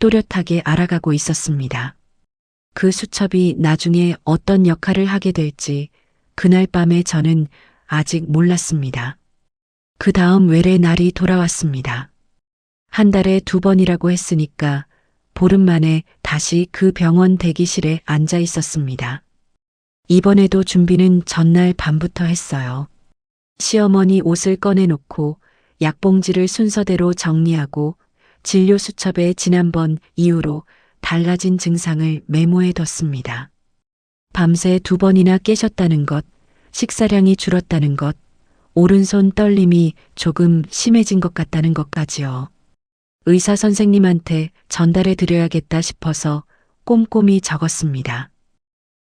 또렷하게 알아가고 있었습니다. 그 수첩이 나중에 어떤 역할을 하게 될지 그날 밤에 저는 아직 몰랐습니다. 그 다음 외래 날이 돌아왔습니다. 한 달에 2번이라고 했으니까 보름 만에 다시 그 병원 대기실에 앉아 있었습니다. 이번에도 준비는 전날 밤부터 했어요. 시어머니 옷을 꺼내놓고 약봉지를 순서대로 정리하고 진료 수첩에 지난번 이후로 달라진 증상을 메모해뒀습니다. 밤새 2번이나 깨셨다는 것, 식사량이 줄었다는 것, 오른손 떨림이 조금 심해진 것 같다는 것까지요. 의사 선생님한테 전달해 드려야겠다 싶어서 꼼꼼히 적었습니다.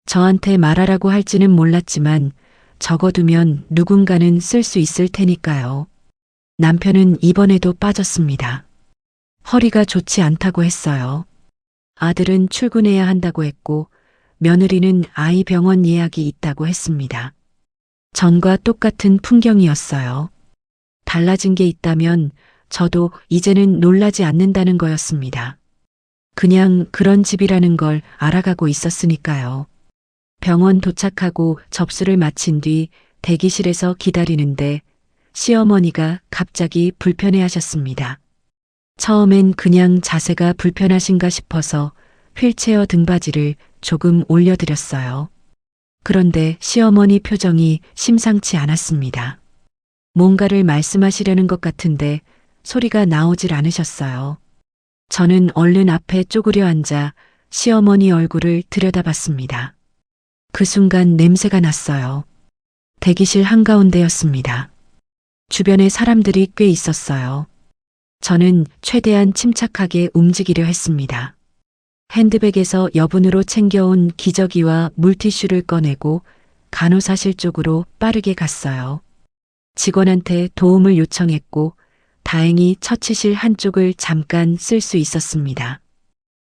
저한테 말하라고 할지는 몰랐지만 적어두면 누군가는 쓸 수 있을 테니까요. 남편은 이번에도 빠졌습니다. 허리가 좋지 않다고 했어요. 아들은 출근해야 한다고 했고 며느리는 아이 병원 예약이 있다고 했습니다. 전과 똑같은 풍경이었어요. 달라진 게 있다면 저도 이제는 놀라지 않는다는 거였습니다. 그냥 그런 집이라는 걸 알아가고 있었으니까요. 병원 도착하고 접수를 마친 뒤 대기실에서 기다리는데 시어머니가 갑자기 불편해하셨습니다. 처음엔 그냥 자세가 불편하신가 싶어서 휠체어 등받이를 조금 올려드렸어요. 그런데 시어머니 표정이 심상치 않았습니다. 뭔가를 말씀하시려는 것 같은데 소리가 나오질 않으셨어요. 저는 얼른 앞에 쪼그려 앉아 시어머니 얼굴을 들여다봤습니다. 그 순간 냄새가 났어요. 대기실 한가운데였습니다. 주변에 사람들이 꽤 있었어요. 저는 최대한 침착하게 움직이려 했습니다. 핸드백에서 여분으로 챙겨온 기저귀와 물티슈를 꺼내고 간호사실 쪽으로 빠르게 갔어요. 직원한테 도움을 요청했고 다행히 처치실 한쪽을 잠깐 쓸 수 있었습니다.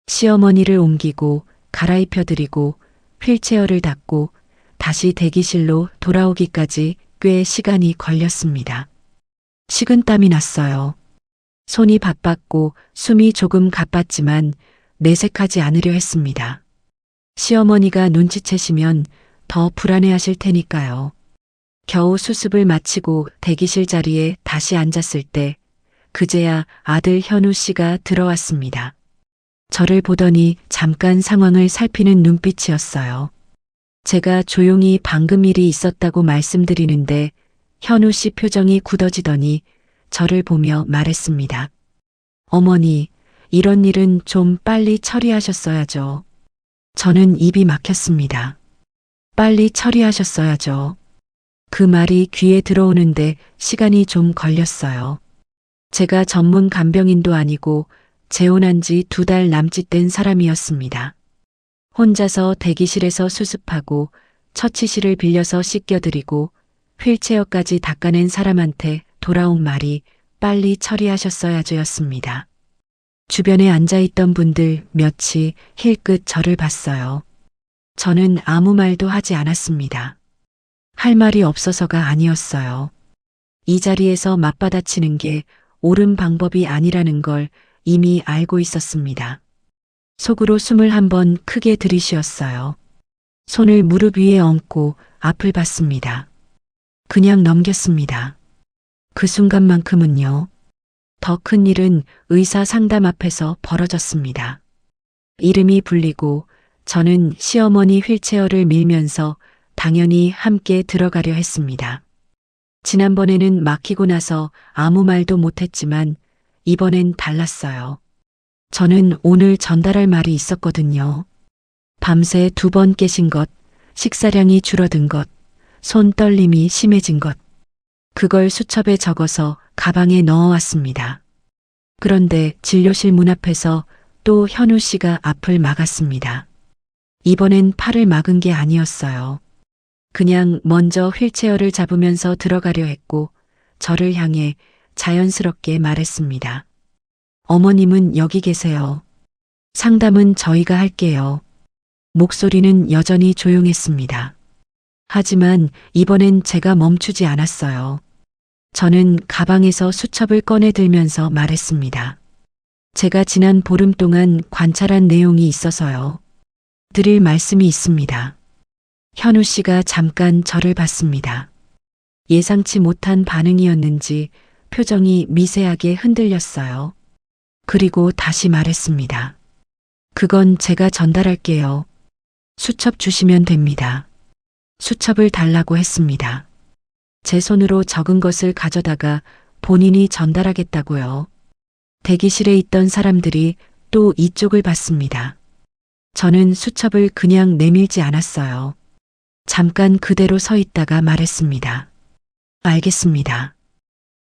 시어머니를 옮기고 갈아입혀드리고 휠체어를 닫고 다시 대기실로 돌아오기까지 꽤 시간이 걸렸습니다. 식은땀이 났어요. 손이 바빴고 숨이 조금 가빴지만 내색하지 않으려 했습니다. 시어머니가 눈치채시면 더 불안해하실 테니까요. 겨우 수습을 마치고 대기실 자리에 다시 앉았을 때 그제야 아들 현우 씨가 들어왔습니다. 저를 보더니 잠깐 상황을 살피는 눈빛이었어요. 제가 조용히 방금 일이 있었다고 말씀드리는데 현우 씨 표정이 굳어지더니 저를 보며 말했습니다. 어머니, 이런 일은 좀 빨리 처리하셨어야죠. 저는 입이 막혔습니다. 빨리 처리하셨어야죠. 그 말이 귀에 들어오는데 시간이 좀 걸렸어요. 제가 전문 간병인도 아니고 재혼한 지 2달 남짓 된 사람이었습니다. 혼자서 대기실에서 수습하고 처치실을 빌려서 씻겨드리고 휠체어까지 닦아낸 사람한테 돌아온 말이 빨리 처리하셨어야죠였습니다. 주변에 앉아있던 분들 몇이 힐끗 저를 봤어요. 저는 아무 말도 하지 않았습니다. 할 말이 없어서가 아니었어요. 이 자리에서 맞받아치는 게 옳은 방법이 아니라는 걸 이미 알고 있었습니다. 속으로 숨을 한번 크게 들이쉬었어요. 손을 무릎 위에 얹고 앞을 봤습니다. 그냥 넘겼습니다. 그 순간만큼은요. 더 큰 일은 의사 상담 앞에서 벌어졌습니다. 이름이 불리고 저는 시어머니 휠체어를 밀면서 당연히 함께 들어가려 했습니다. 지난번에는 막히고 나서 아무 말도 못했지만 이번엔 달랐어요. 저는 오늘 전달할 말이 있었거든요. 밤새 2번 깨신 것, 식사량이 줄어든 것, 손 떨림이 심해진 것. 그걸 수첩에 적어서 가방에 넣어왔습니다. 그런데 진료실 문 앞에서 또 현우 씨가 앞을 막았습니다. 이번엔 팔을 막은 게 아니었어요. 그냥 먼저 휠체어를 잡으면서 들어가려 했고 저를 향해 자연스럽게 말했습니다. 어머님은 여기 계세요. 상담은 저희가 할게요. 목소리는 여전히 조용했습니다. 하지만 이번엔 제가 멈추지 않았어요. 저는 가방에서 수첩을 꺼내 들면서 말했습니다. 제가 지난 보름 동안 관찰한 내용이 있어서요. 드릴 말씀이 있습니다. 현우 씨가 잠깐 저를 봤습니다. 예상치 못한 반응이었는지 표정이 미세하게 흔들렸어요. 그리고 다시 말했습니다. 그건 제가 전달할게요. 수첩 주시면 됩니다. 수첩을 달라고 했습니다. 제 손으로 적은 것을 가져다가 본인이 전달하겠다고요. 대기실에 있던 사람들이 또 이쪽을 봤습니다. 저는 수첩을 그냥 내밀지 않았어요. 잠깐 그대로 서 있다가 말했습니다. 알겠습니다.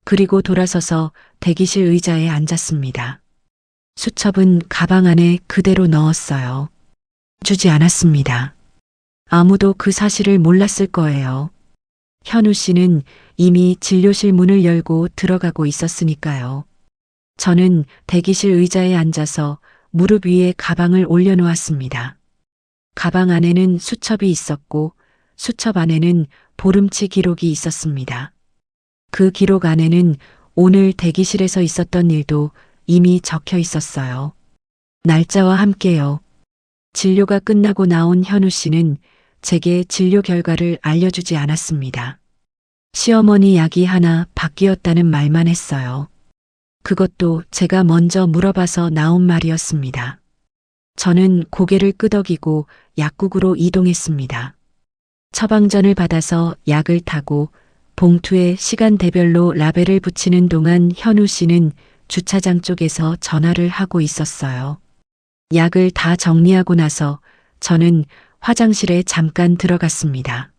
그리고 돌아서서 대기실 의자에 앉았습니다. 수첩은 가방 안에 그대로 넣었어요. 주지 않았습니다. 아무도 그 사실을 몰랐을 거예요. 현우 씨는 이미 진료실 문을 열고 들어가고 있었으니까요. 저는 대기실 의자에 앉아서 무릎 위에 가방을 올려놓았습니다. 가방 안에는 수첩이 있었고 수첩 안에는 보름치 기록이 있었습니다. 그 기록 안에는 오늘 대기실에서 있었던 일도 이미 적혀 있었어요. 날짜와 함께요. 진료가 끝나고 나온 현우 씨는 제게 진료 결과를 알려주지 않았습니다. 시어머니 약이 하나 바뀌었다는 말만 했어요. 그것도 제가 먼저 물어봐서 나온 말이었습니다. 저는 고개를 끄덕이고 약국으로 이동했습니다. 처방전을 받아서 약을 타고 봉투에 시간대별로 라벨을 붙이는 동안 현우 씨는 주차장 쪽에서 전화를 하고 있었어요. 약을 다 정리하고 나서 저는 화장실에 잠깐 들어갔습니다.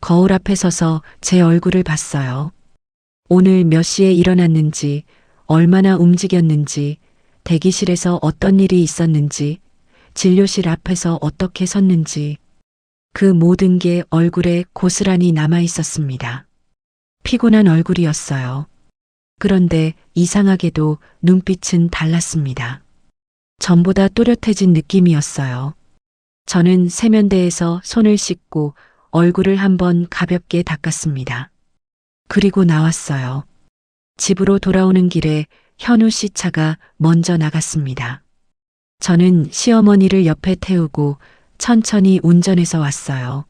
거울 앞에 서서 제 얼굴을 봤어요. 오늘 몇 시에 일어났는지, 얼마나 움직였는지, 대기실에서 어떤 일이 있었는지, 진료실 앞에서 어떻게 섰는지, 그 모든 게 얼굴에 고스란히 남아 있었습니다. 피곤한 얼굴이었어요. 그런데 이상하게도 눈빛은 달랐습니다. 전보다 또렷해진 느낌이었어요. 저는 세면대에서 손을 씻고 얼굴을 한번 가볍게 닦았습니다. 그리고 나왔어요. 집으로 돌아오는 길에 현우 씨 차가 먼저 나갔습니다. 저는 시어머니를 옆에 태우고 천천히 운전해서 왔어요.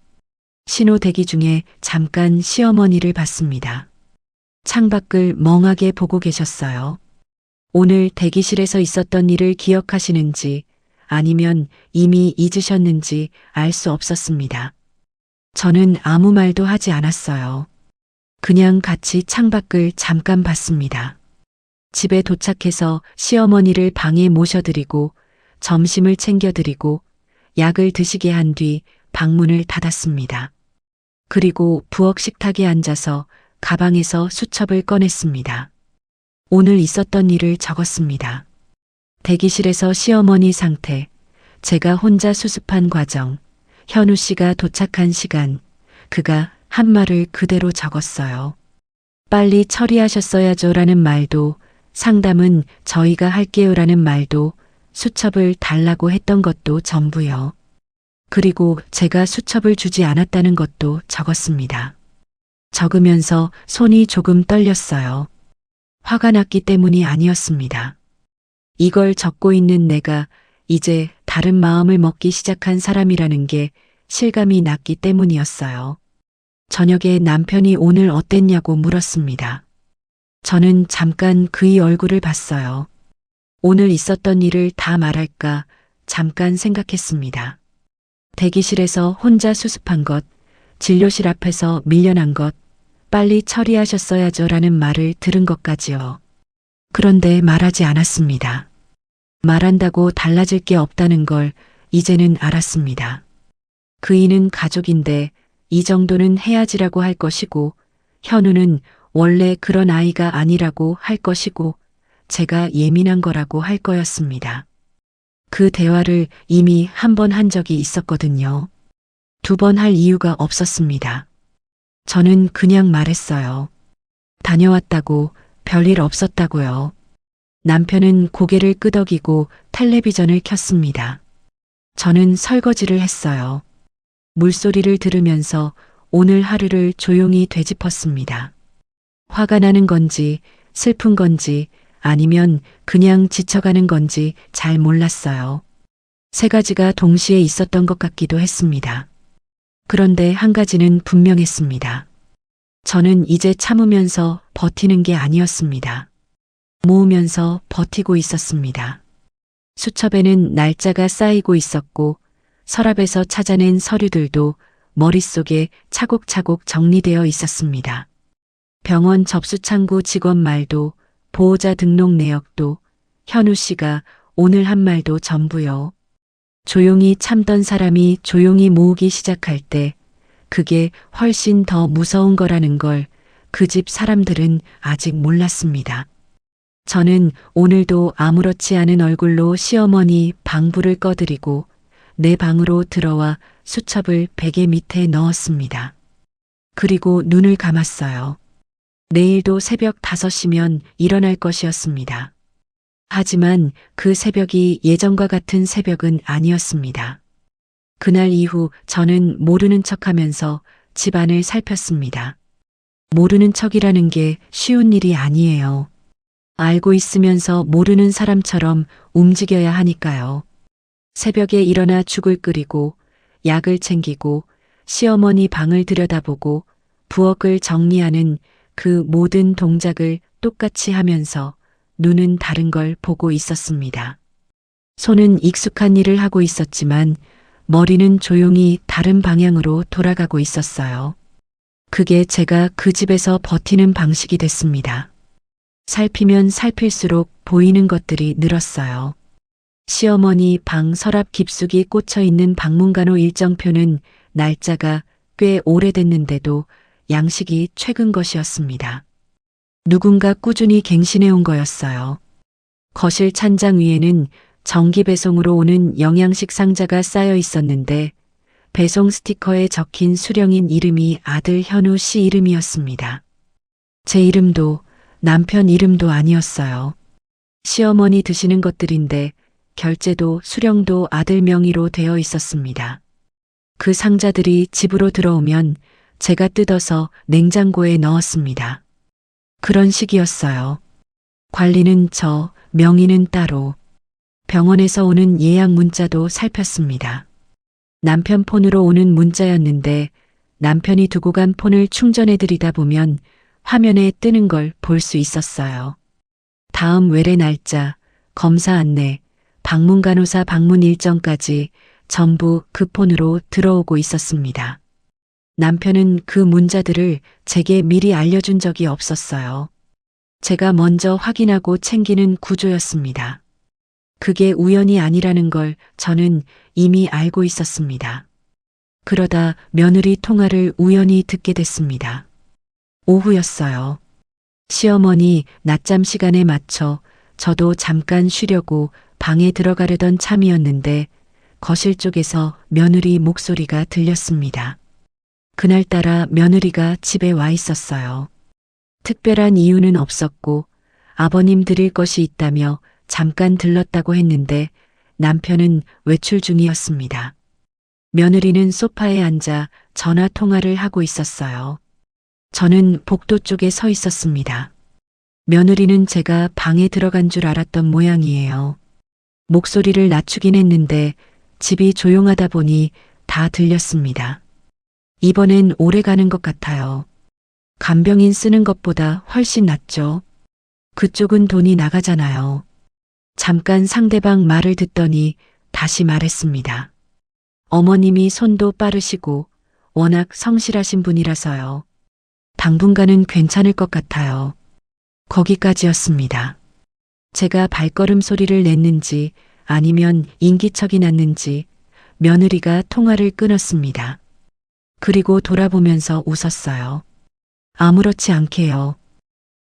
신호 대기 중에 잠깐 시어머니를 봤습니다. 창밖을 멍하게 보고 계셨어요. 오늘 대기실에서 있었던 일을 기억하시는지 아니면 이미 잊으셨는지 알 수 없었습니다. 저는 아무 말도 하지 않았어요. 그냥 같이 창밖을 잠깐 봤습니다. 집에 도착해서 시어머니를 방에 모셔드리고 점심을 챙겨드리고 약을 드시게 한 뒤 방문을 닫았습니다. 그리고 부엌 식탁에 앉아서 가방에서 수첩을 꺼냈습니다. 오늘 있었던 일을 적었습니다. 대기실에서 시어머니 상태, 제가 혼자 수습한 과정, 현우 씨가 도착한 시간, 그가 한 말을 그대로 적었어요. 빨리 처리하셨어야죠 라는 말도, 상담은 저희가 할게요 라는 말도, 수첩을 달라고 했던 것도 전부요. 그리고 제가 수첩을 주지 않았다는 것도 적었습니다. 적으면서 손이 조금 떨렸어요. 화가 났기 때문이 아니었습니다. 이걸 적고 있는 내가 이제 다른 마음을 먹기 시작한 사람이라는 게 실감이 났기 때문이었어요. 저녁에 남편이 오늘 어땠냐고 물었습니다. 저는 잠깐 그의 얼굴을 봤어요. 오늘 있었던 일을 다 말할까 잠깐 생각했습니다. 대기실에서 혼자 수습한 것, 진료실 앞에서 밀려난 것, 빨리 처리하셨어야죠 라는 말을 들은 것까지요. 그런데 말하지 않았습니다. 말한다고 달라질 게 없다는 걸 이제는 알았습니다. 그이는 가족인데 이 정도는 해야지라고 할 것이고, 현우는 원래 그런 아이가 아니라고 할 것이고, 제가 예민한 거라고 할 거였습니다. 그 대화를 이미 한 번 한 적이 있었거든요. 2번 할 이유가 없었습니다. 저는 그냥 말했어요. 다녀왔다고, 별일 없었다고요. 남편은 고개를 끄덕이고 텔레비전을 켰습니다. 저는 설거지를 했어요. 물소리를 들으면서 오늘 하루를 조용히 되짚었습니다. 화가 나는 건지, 슬픈 건지, 아니면 그냥 지쳐가는 건지 잘 몰랐어요. 3가지가 동시에 있었던 것 같기도 했습니다. 그런데 한 가지는 분명했습니다. 저는 이제 참으면서 버티는 게 아니었습니다. 모으면서 버티고 있었습니다. 수첩에는 날짜가 쌓이고 있었고, 서랍에서 찾아낸 서류들도 머릿속에 차곡차곡 정리되어 있었습니다. 병원 접수창구 직원 말도, 보호자 등록 내역도, 현우 씨가 오늘 한 말도 전부요. 조용히 참던 사람이 조용히 모으기 시작할 때 그게 훨씬 더 무서운 거라는 걸 그 집 사람들은 아직 몰랐습니다. 저는 오늘도 아무렇지 않은 얼굴로 시어머니 방불을 꺼드리고 내 방으로 들어와 수첩을 베개 밑에 넣었습니다. 그리고 눈을 감았어요. 내일도 새벽 5시면 일어날 것이었습니다. 하지만 그 새벽이 예전과 같은 새벽은 아니었습니다. 그날 이후 저는 모르는 척하면서 집안을 살폈습니다. 모르는 척이라는 게 쉬운 일이 아니에요. 알고 있으면서 모르는 사람처럼 움직여야 하니까요. 새벽에 일어나 죽을 끓이고 약을 챙기고 시어머니 방을 들여다보고 부엌을 정리하는 그 모든 동작을 똑같이 하면서 눈은 다른 걸 보고 있었습니다. 손은 익숙한 일을 하고 있었지만 머리는 조용히 다른 방향으로 돌아가고 있었어요. 그게 제가 그 집에서 버티는 방식이 됐습니다. 살피면 살필수록 보이는 것들이 늘었어요. 시어머니 방 서랍 깊숙이 꽂혀 있는 방문간호 일정표는 날짜가 꽤 오래됐는데도 양식이 최근 것이었습니다. 누군가 꾸준히 갱신해 온 거였어요. 거실 찬장 위에는 정기 배송으로 오는 영양식 상자가 쌓여 있었는데 배송 스티커에 적힌 수령인 이름이 아들 현우 씨 이름이었습니다. 제 이름도 남편 이름도 아니었어요. 시어머니 드시는 것들인데 결제도 수령도 아들 명의로 되어 있었습니다. 그 상자들이 집으로 들어오면 제가 뜯어서 냉장고에 넣었습니다. 그런 식이었어요. 관리는 저, 명의는 따로. 병원에서 오는 예약 문자도 살폈습니다. 남편 폰으로 오는 문자였는데 남편이 두고 간 폰을 충전해 드리다 보면 화면에 뜨는 걸 볼 수 있었어요. 다음 외래 날짜, 검사 안내, 방문 간호사 방문 일정까지 전부 그 폰으로 들어오고 있었습니다. 남편은 그 문자들을 제게 미리 알려준 적이 없었어요. 제가 먼저 확인하고 챙기는 구조였습니다. 그게 우연이 아니라는 걸 저는 이미 알고 있었습니다. 그러다 며느리 통화를 우연히 듣게 됐습니다. 오후였어요. 시어머니 낮잠 시간에 맞춰 저도 잠깐 쉬려고 방에 들어가려던 참이었는데 거실 쪽에서 며느리 목소리가 들렸습니다. 그날따라 며느리가 집에 와 있었어요. 특별한 이유는 없었고 아버님 드릴 것이 있다며 잠깐 들렀다고 했는데 남편은 외출 중이었습니다. 며느리는 소파에 앉아 전화 통화를 하고 있었어요. 저는 복도 쪽에 서 있었습니다. 며느리는 제가 방에 들어간 줄 알았던 모양이에요. 목소리를 낮추긴 했는데 집이 조용하다 보니 다 들렸습니다. 이번엔 오래 가는 것 같아요. 간병인 쓰는 것보다 훨씬 낫죠. 그쪽은 돈이 나가잖아요. 잠깐 상대방 말을 듣더니 다시 말했습니다. 어머님이 손도 빠르시고 워낙 성실하신 분이라서요. 당분간은 괜찮을 것 같아요. 거기까지였습니다. 제가 발걸음 소리를 냈는지 아니면 인기척이 났는지 며느리가 통화를 끊었습니다. 그리고 돌아보면서 웃었어요. 아무렇지 않게요.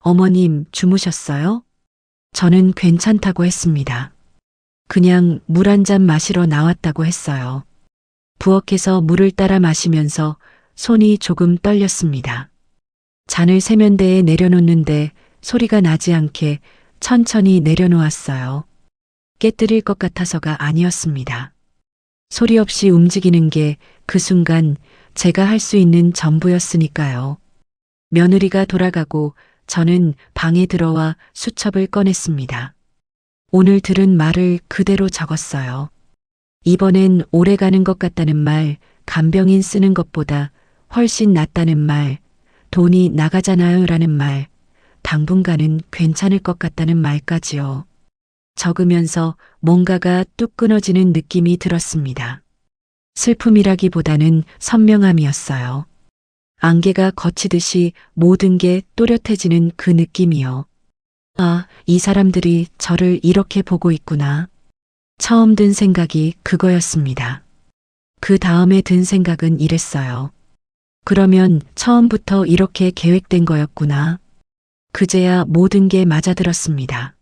어머님 주무셨어요? 저는 괜찮다고 했습니다. 그냥 물 한 잔 마시러 나왔다고 했어요. 부엌에서 물을 따라 마시면서 손이 조금 떨렸습니다. 잔을 세면대에 내려놓는데 소리가 나지 않게 천천히 내려놓았어요. 깨뜨릴 것 같아서가 아니었습니다. 소리 없이 움직이는 게 그 순간 제가 할 수 있는 전부였으니까요. 며느리가 돌아가고 저는 방에 들어와 수첩을 꺼냈습니다. 오늘 들은 말을 그대로 적었어요. 이번엔 오래 가는 것 같다는 말, 간병인 쓰는 것보다 훨씬 낫다는 말, 돈이 나가잖아요 라는 말, 당분간은 괜찮을 것 같다는 말까지요. 적으면서 뭔가가 뚝 끊어지는 느낌이 들었습니다. 슬픔이라기보다는 선명함이었어요. 안개가 걷히듯이 모든 게 또렷해지는 그 느낌이요. 아, 이 사람들이 저를 이렇게 보고 있구나. 처음 든 생각이 그거였습니다. 그 다음에 든 생각은 이랬어요. 그러면 처음부터 이렇게 계획된 거였구나. 그제야 모든 게 맞아들었습니다.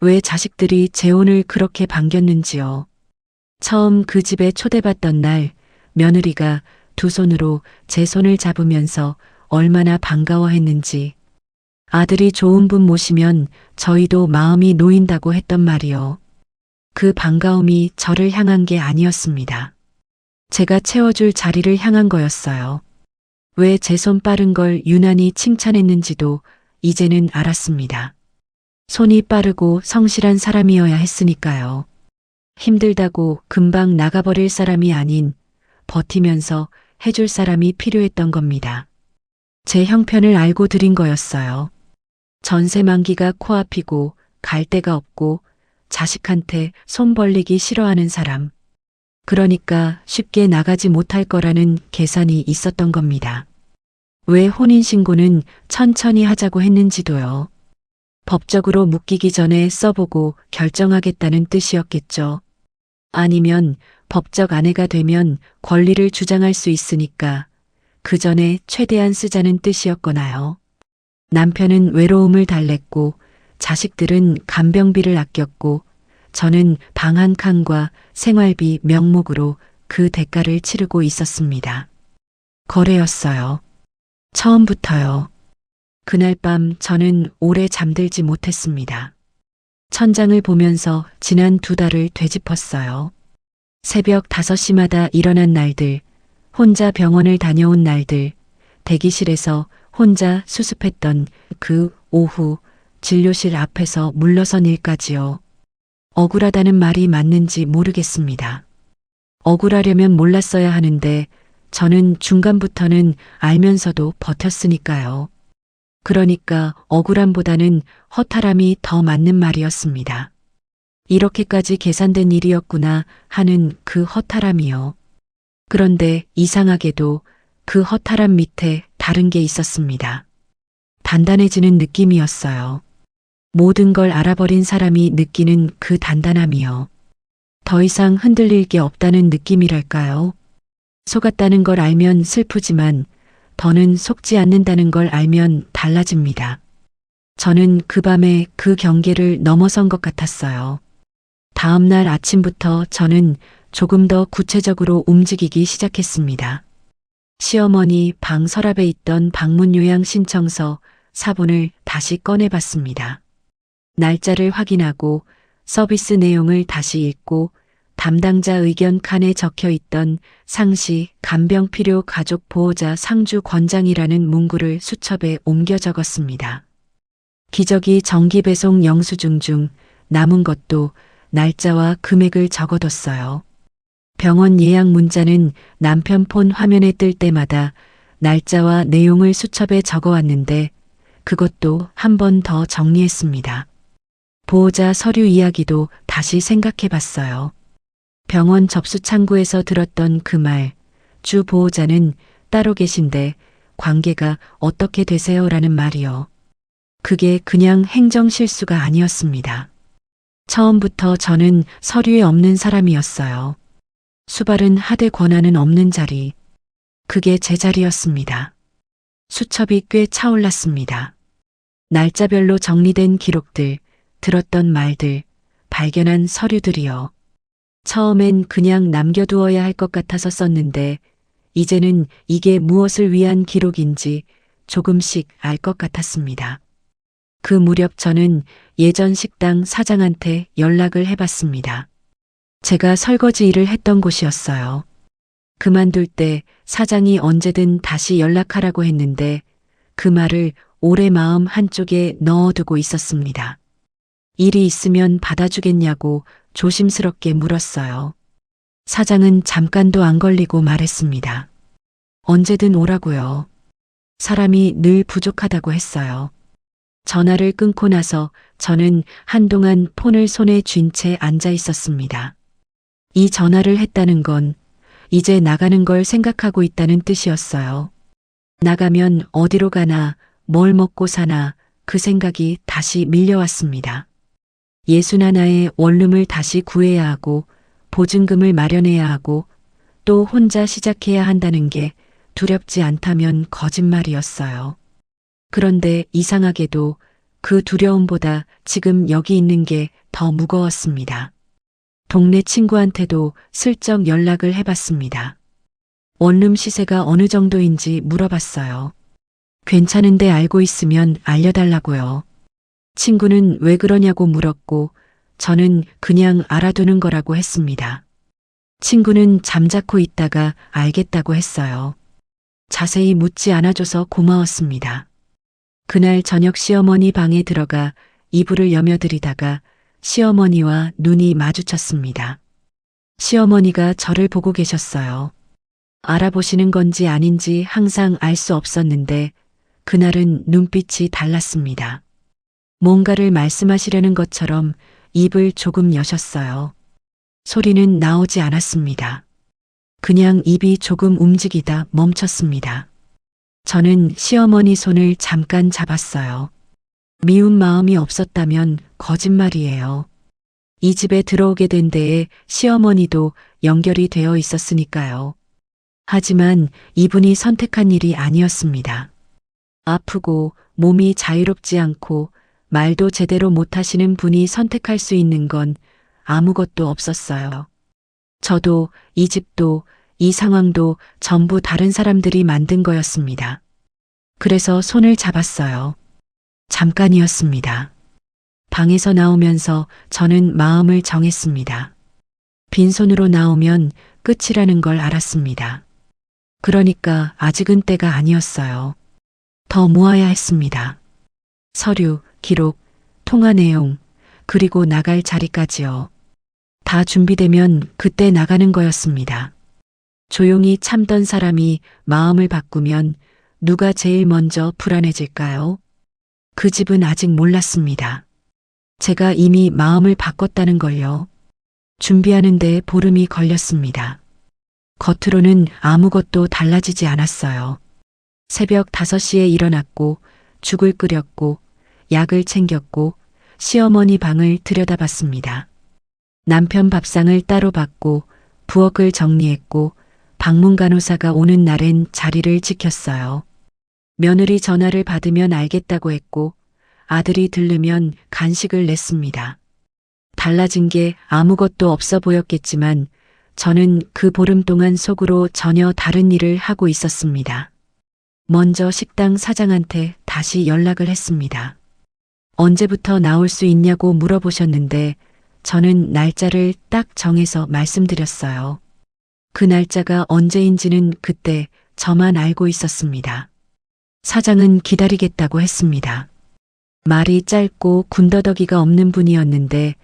왜 자식들이 재혼을 그렇게 반겼는지요. 처음 그 집에 초대받던 날 며느리가 두 손으로 제 손을 잡으면서 얼마나 반가워했는지. 아들이 좋은 분 모시면 저희도 마음이 놓인다고 했던 말이요. 그 반가움이 저를 향한 게 아니었습니다. 제가 채워줄 자리를 향한 거였어요. 왜 제 손 빠른 걸 유난히 칭찬했는지도 이제는 알았습니다. 손이 빠르고 성실한 사람이어야 했으니까요. 힘들다고 금방 나가버릴 사람이 아닌 버티면서 해줄 사람이 필요했던 겁니다. 제 형편을 알고 드린 거였어요. 전세 만기가 코앞이고 갈 데가 없고 자식한테 손 벌리기 싫어하는 사람. 그러니까 쉽게 나가지 못할 거라는 계산이 있었던 겁니다. 왜 혼인신고는 천천히 하자고 했는지도요. 법적으로 묶이기 전에 써보고 결정하겠다는 뜻이었겠죠. 아니면 법적 아내가 되면 권리를 주장할 수 있으니까 그 전에 최대한 쓰자는 뜻이었거나요. 남편은 외로움을 달랬고 자식들은 간병비를 아꼈고 저는 방 한 칸과 생활비 명목으로 그 대가를 치르고 있었습니다. 거래였어요. 처음부터요. 그날 밤 저는 오래 잠들지 못했습니다. 천장을 보면서 지난 2달을 되짚었어요. 새벽 5시마다 일어난 날들, 혼자 병원을 다녀온 날들, 대기실에서 혼자 수습했던 그 오후 진료실 앞에서 물러선 일까지요. 억울하다는 말이 맞는지 모르겠습니다. 억울하려면 몰랐어야 하는데 저는 중간부터는 알면서도 버텼으니까요. 그러니까 억울함보다는 허탈함이 더 맞는 말이었습니다. 이렇게까지 계산된 일이었구나 하는 그 허탈함이요. 그런데 이상하게도 그 허탈함 밑에 다른 게 있었습니다. 단단해지는 느낌이었어요. 모든 걸 알아버린 사람이 느끼는 그 단단함이요. 더 이상 흔들릴 게 없다는 느낌이랄까요? 속았다는 걸 알면 슬프지만 더는 속지 않는다는 걸 알면 달라집니다. 저는 그 밤에 그 경계를 넘어선 것 같았어요. 다음 날 아침부터 저는 조금 더 구체적으로 움직이기 시작했습니다. 시어머니 방 서랍에 있던 방문 요양 신청서 사본을 다시 꺼내봤습니다. 날짜를 확인하고 서비스 내용을 다시 읽고 담당자 의견 칸에 적혀 있던 상시 간병 필요 가족 보호자 상주 권장이라는 문구를 수첩에 옮겨 적었습니다. 기저귀 정기 배송 영수증 중 남은 것도 날짜와 금액을 적어뒀어요. 병원 예약 문자는 남편 폰 화면에 뜰 때마다 날짜와 내용을 수첩에 적어왔는데 그것도 한 번 더 정리했습니다. 보호자 서류 이야기도 다시 생각해 봤어요. 병원 접수 창구에서 들었던 그 말, 주 보호자는 따로 계신데 관계가 어떻게 되세요라는 말이요. 그게 그냥 행정 실수가 아니었습니다. 처음부터 저는 서류에 없는 사람이었어요. 수발은 하되 권한은 없는 자리. 그게 제 자리였습니다. 수첩이 꽤 차올랐습니다. 날짜별로 정리된 기록들, 들었던 말들, 발견한 서류들이요. 처음엔 그냥 남겨두어야 할 것 같아서 썼는데 이제는 이게 무엇을 위한 기록인지 조금씩 알 것 같았습니다. 그 무렵 저는 예전 식당 사장한테 연락을 해봤습니다. 제가 설거지 일을 했던 곳이었어요. 그만둘 때 사장이 언제든 다시 연락하라고 했는데 그 말을 오래 마음 한쪽에 넣어두고 있었습니다. 일이 있으면 받아주겠냐고 조심스럽게 물었어요. 사장은 잠깐도 안 걸리고 말했습니다. 언제든 오라고요. 사람이 늘 부족하다고 했어요. 전화를 끊고 나서 저는 한동안 폰을 손에 쥔 채 앉아 있었습니다. 이 전화를 했다는 건 이제 나가는 걸 생각하고 있다는 뜻이었어요. 나가면 어디로 가나, 뭘 먹고 사나 그 생각이 다시 밀려왔습니다. 61의 원룸을 다시 구해야 하고 보증금을 마련해야 하고 또 혼자 시작해야 한다는 게 두렵지 않다면 거짓말이었어요. 그런데 이상하게도 그 두려움보다 지금 여기 있는 게 더 무거웠습니다. 동네 친구한테도 슬쩍 연락을 해봤습니다. 원룸 시세가 어느 정도인지 물어봤어요. 괜찮은데 알고 있으면 알려달라고요. 친구는 왜 그러냐고 물었고 저는 그냥 알아두는 거라고 했습니다. 친구는 잠자코 있다가 알겠다고 했어요. 자세히 묻지 않아줘서 고마웠습니다. 그날 저녁 시어머니 방에 들어가 이불을 여며들이다가 시어머니와 눈이 마주쳤습니다. 시어머니가 저를 보고 계셨어요. 알아보시는 건지 아닌지 항상 알 수 없었는데 그날은 눈빛이 달랐습니다. 뭔가를 말씀하시려는 것처럼 입을 조금 여셨어요. 소리는 나오지 않았습니다. 그냥 입이 조금 움직이다 멈췄습니다. 저는 시어머니 손을 잠깐 잡았어요. 미운 마음이 없었다면 거짓말이에요. 이 집에 들어오게 된 데에 시어머니도 연결이 되어 있었으니까요. 하지만 이분이 선택한 일이 아니었습니다. 아프고 몸이 자유롭지 않고 말도 제대로 못하시는 분이 선택할 수 있는 건 아무것도 없었어요. 저도 이 집도 이 상황도 전부 다른 사람들이 만든 거였습니다. 그래서 손을 잡았어요. 잠깐이었습니다. 방에서 나오면서 저는 마음을 정했습니다. 빈손으로 나오면 끝이라는 걸 알았습니다. 그러니까 아직은 때가 아니었어요. 더 모아야 했습니다. 서류, 기록, 통화 내용, 그리고 나갈 자리까지요. 다 준비되면 그때 나가는 거였습니다. 조용히 참던 사람이 마음을 바꾸면 누가 제일 먼저 불안해질까요? 그 집은 아직 몰랐습니다. 제가 이미 마음을 바꿨다는 걸요. 준비하는데 보름이 걸렸습니다. 겉으로는 아무것도 달라지지 않았어요. 새벽 5시에 일어났고 죽을 끓였고 약을 챙겼고 시어머니 방을 들여다봤습니다. 남편 밥상을 따로 받고 부엌을 정리했고 방문 간호사가 오는 날엔 자리를 지켰어요. 며느리 전화를 받으면 알겠다고 했고 아들이 들르면 간식을 냈습니다. 달라진 게 아무것도 없어 보였겠지만 저는 그 보름 동안 속으로 전혀 다른 일을 하고 있었습니다. 먼저 식당 사장한테 다시 연락을 했습니다. 언제부터 나올 수 있냐고 물어보셨는데 저는 날짜를 딱 정해서 말씀드렸어요. 그 날짜가 언제인지는 그때 저만 알고 있었습니다. 사장은 기다리겠다고 했습니다. 말이 짧고 군더더기가 없는 분이었는데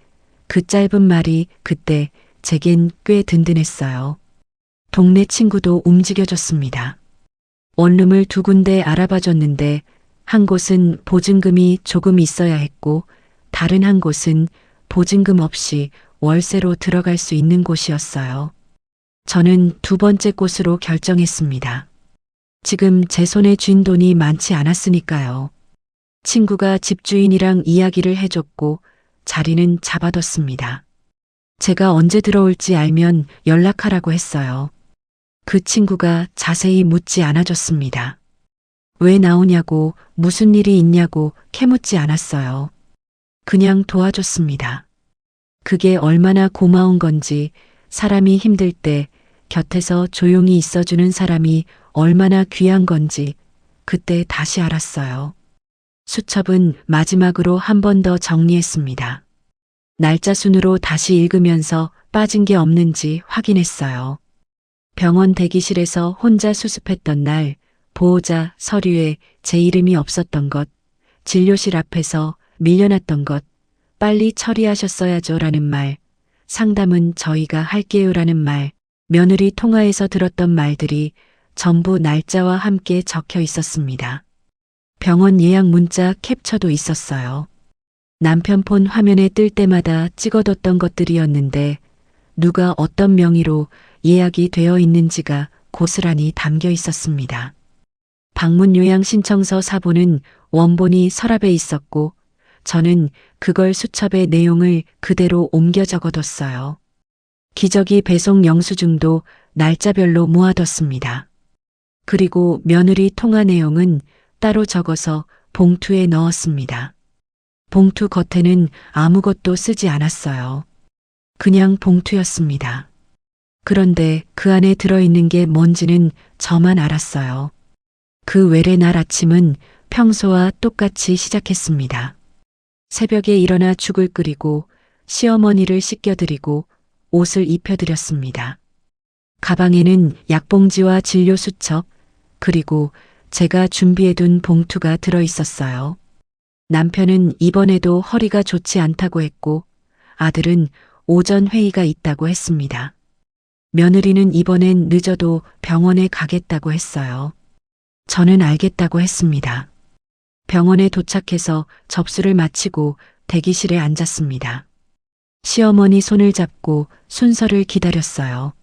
그 짧은 말이 그때 제겐 꽤 든든했어요. 동네 친구도 움직여줬습니다. 원룸을 2군데 알아봐줬는데 한 곳은 보증금이 조금 있어야 했고 다른 한 곳은 보증금 없이 월세로 들어갈 수 있는 곳이었어요. 저는 2번째 곳으로 결정했습니다. 지금 제 손에 쥔 돈이 많지 않았으니까요. 친구가 집주인이랑 이야기를 해줬고 자리는 잡아뒀습니다. 제가 언제 들어올지 알면 연락하라고 했어요. 그 친구가 자세히 묻지 않아줬습니다. 왜 나오냐고 무슨 일이 있냐고 캐묻지 않았어요. 그냥 도와줬습니다. 그게 얼마나 고마운 건지 사람이 힘들 때 곁에서 조용히 있어주는 사람이 얼마나 귀한 건지 그때 다시 알았어요. 수첩은 마지막으로 한 번 더 정리했습니다. 날짜 순으로 다시 읽으면서 빠진 게 없는지 확인했어요. 병원 대기실에서 혼자 수습했던 날, 보호자 서류에 제 이름이 없었던 것, 진료실 앞에서 밀려났던 것, 빨리 처리하셨어야죠 라는 말, 상담은 저희가 할게요 라는 말, 며느리 통화에서 들었던 말들이 전부 날짜와 함께 적혀 있었습니다. 병원 예약 문자 캡처도 있었어요. 남편 폰 화면에 뜰 때마다 찍어뒀던 것들이었는데 누가 어떤 명의로 예약이 되어 있는지가 고스란히 담겨 있었습니다. 방문 요양 신청서 사본은 원본이 서랍에 있었고 저는 그걸 수첩의 내용을 그대로 옮겨 적어뒀어요. 기저귀 배송 영수증도 날짜별로 모아뒀습니다. 그리고 며느리 통화 내용은 따로 적어서 봉투에 넣었습니다. 봉투 겉에는 아무것도 쓰지 않았어요. 그냥 봉투였습니다. 그런데 그 안에 들어있는 게 뭔지는 저만 알았어요. 그 외래 날 아침은 평소와 똑같이 시작했습니다. 새벽에 일어나 죽을 끓이고 시어머니를 씻겨드리고 옷을 입혀드렸습니다. 가방에는 약봉지와 진료 수첩, 그리고 제가 준비해둔 봉투가 들어있었어요. 남편은 이번에도 허리가 좋지 않다고 했고 아들은 오전 회의가 있다고 했습니다. 며느리는 이번엔 늦어도 병원에 가겠다고 했어요. 저는 알겠다고 했습니다. 병원에 도착해서 접수를 마치고 대기실에 앉았습니다. 시어머니 손을 잡고 순서를 기다렸어요.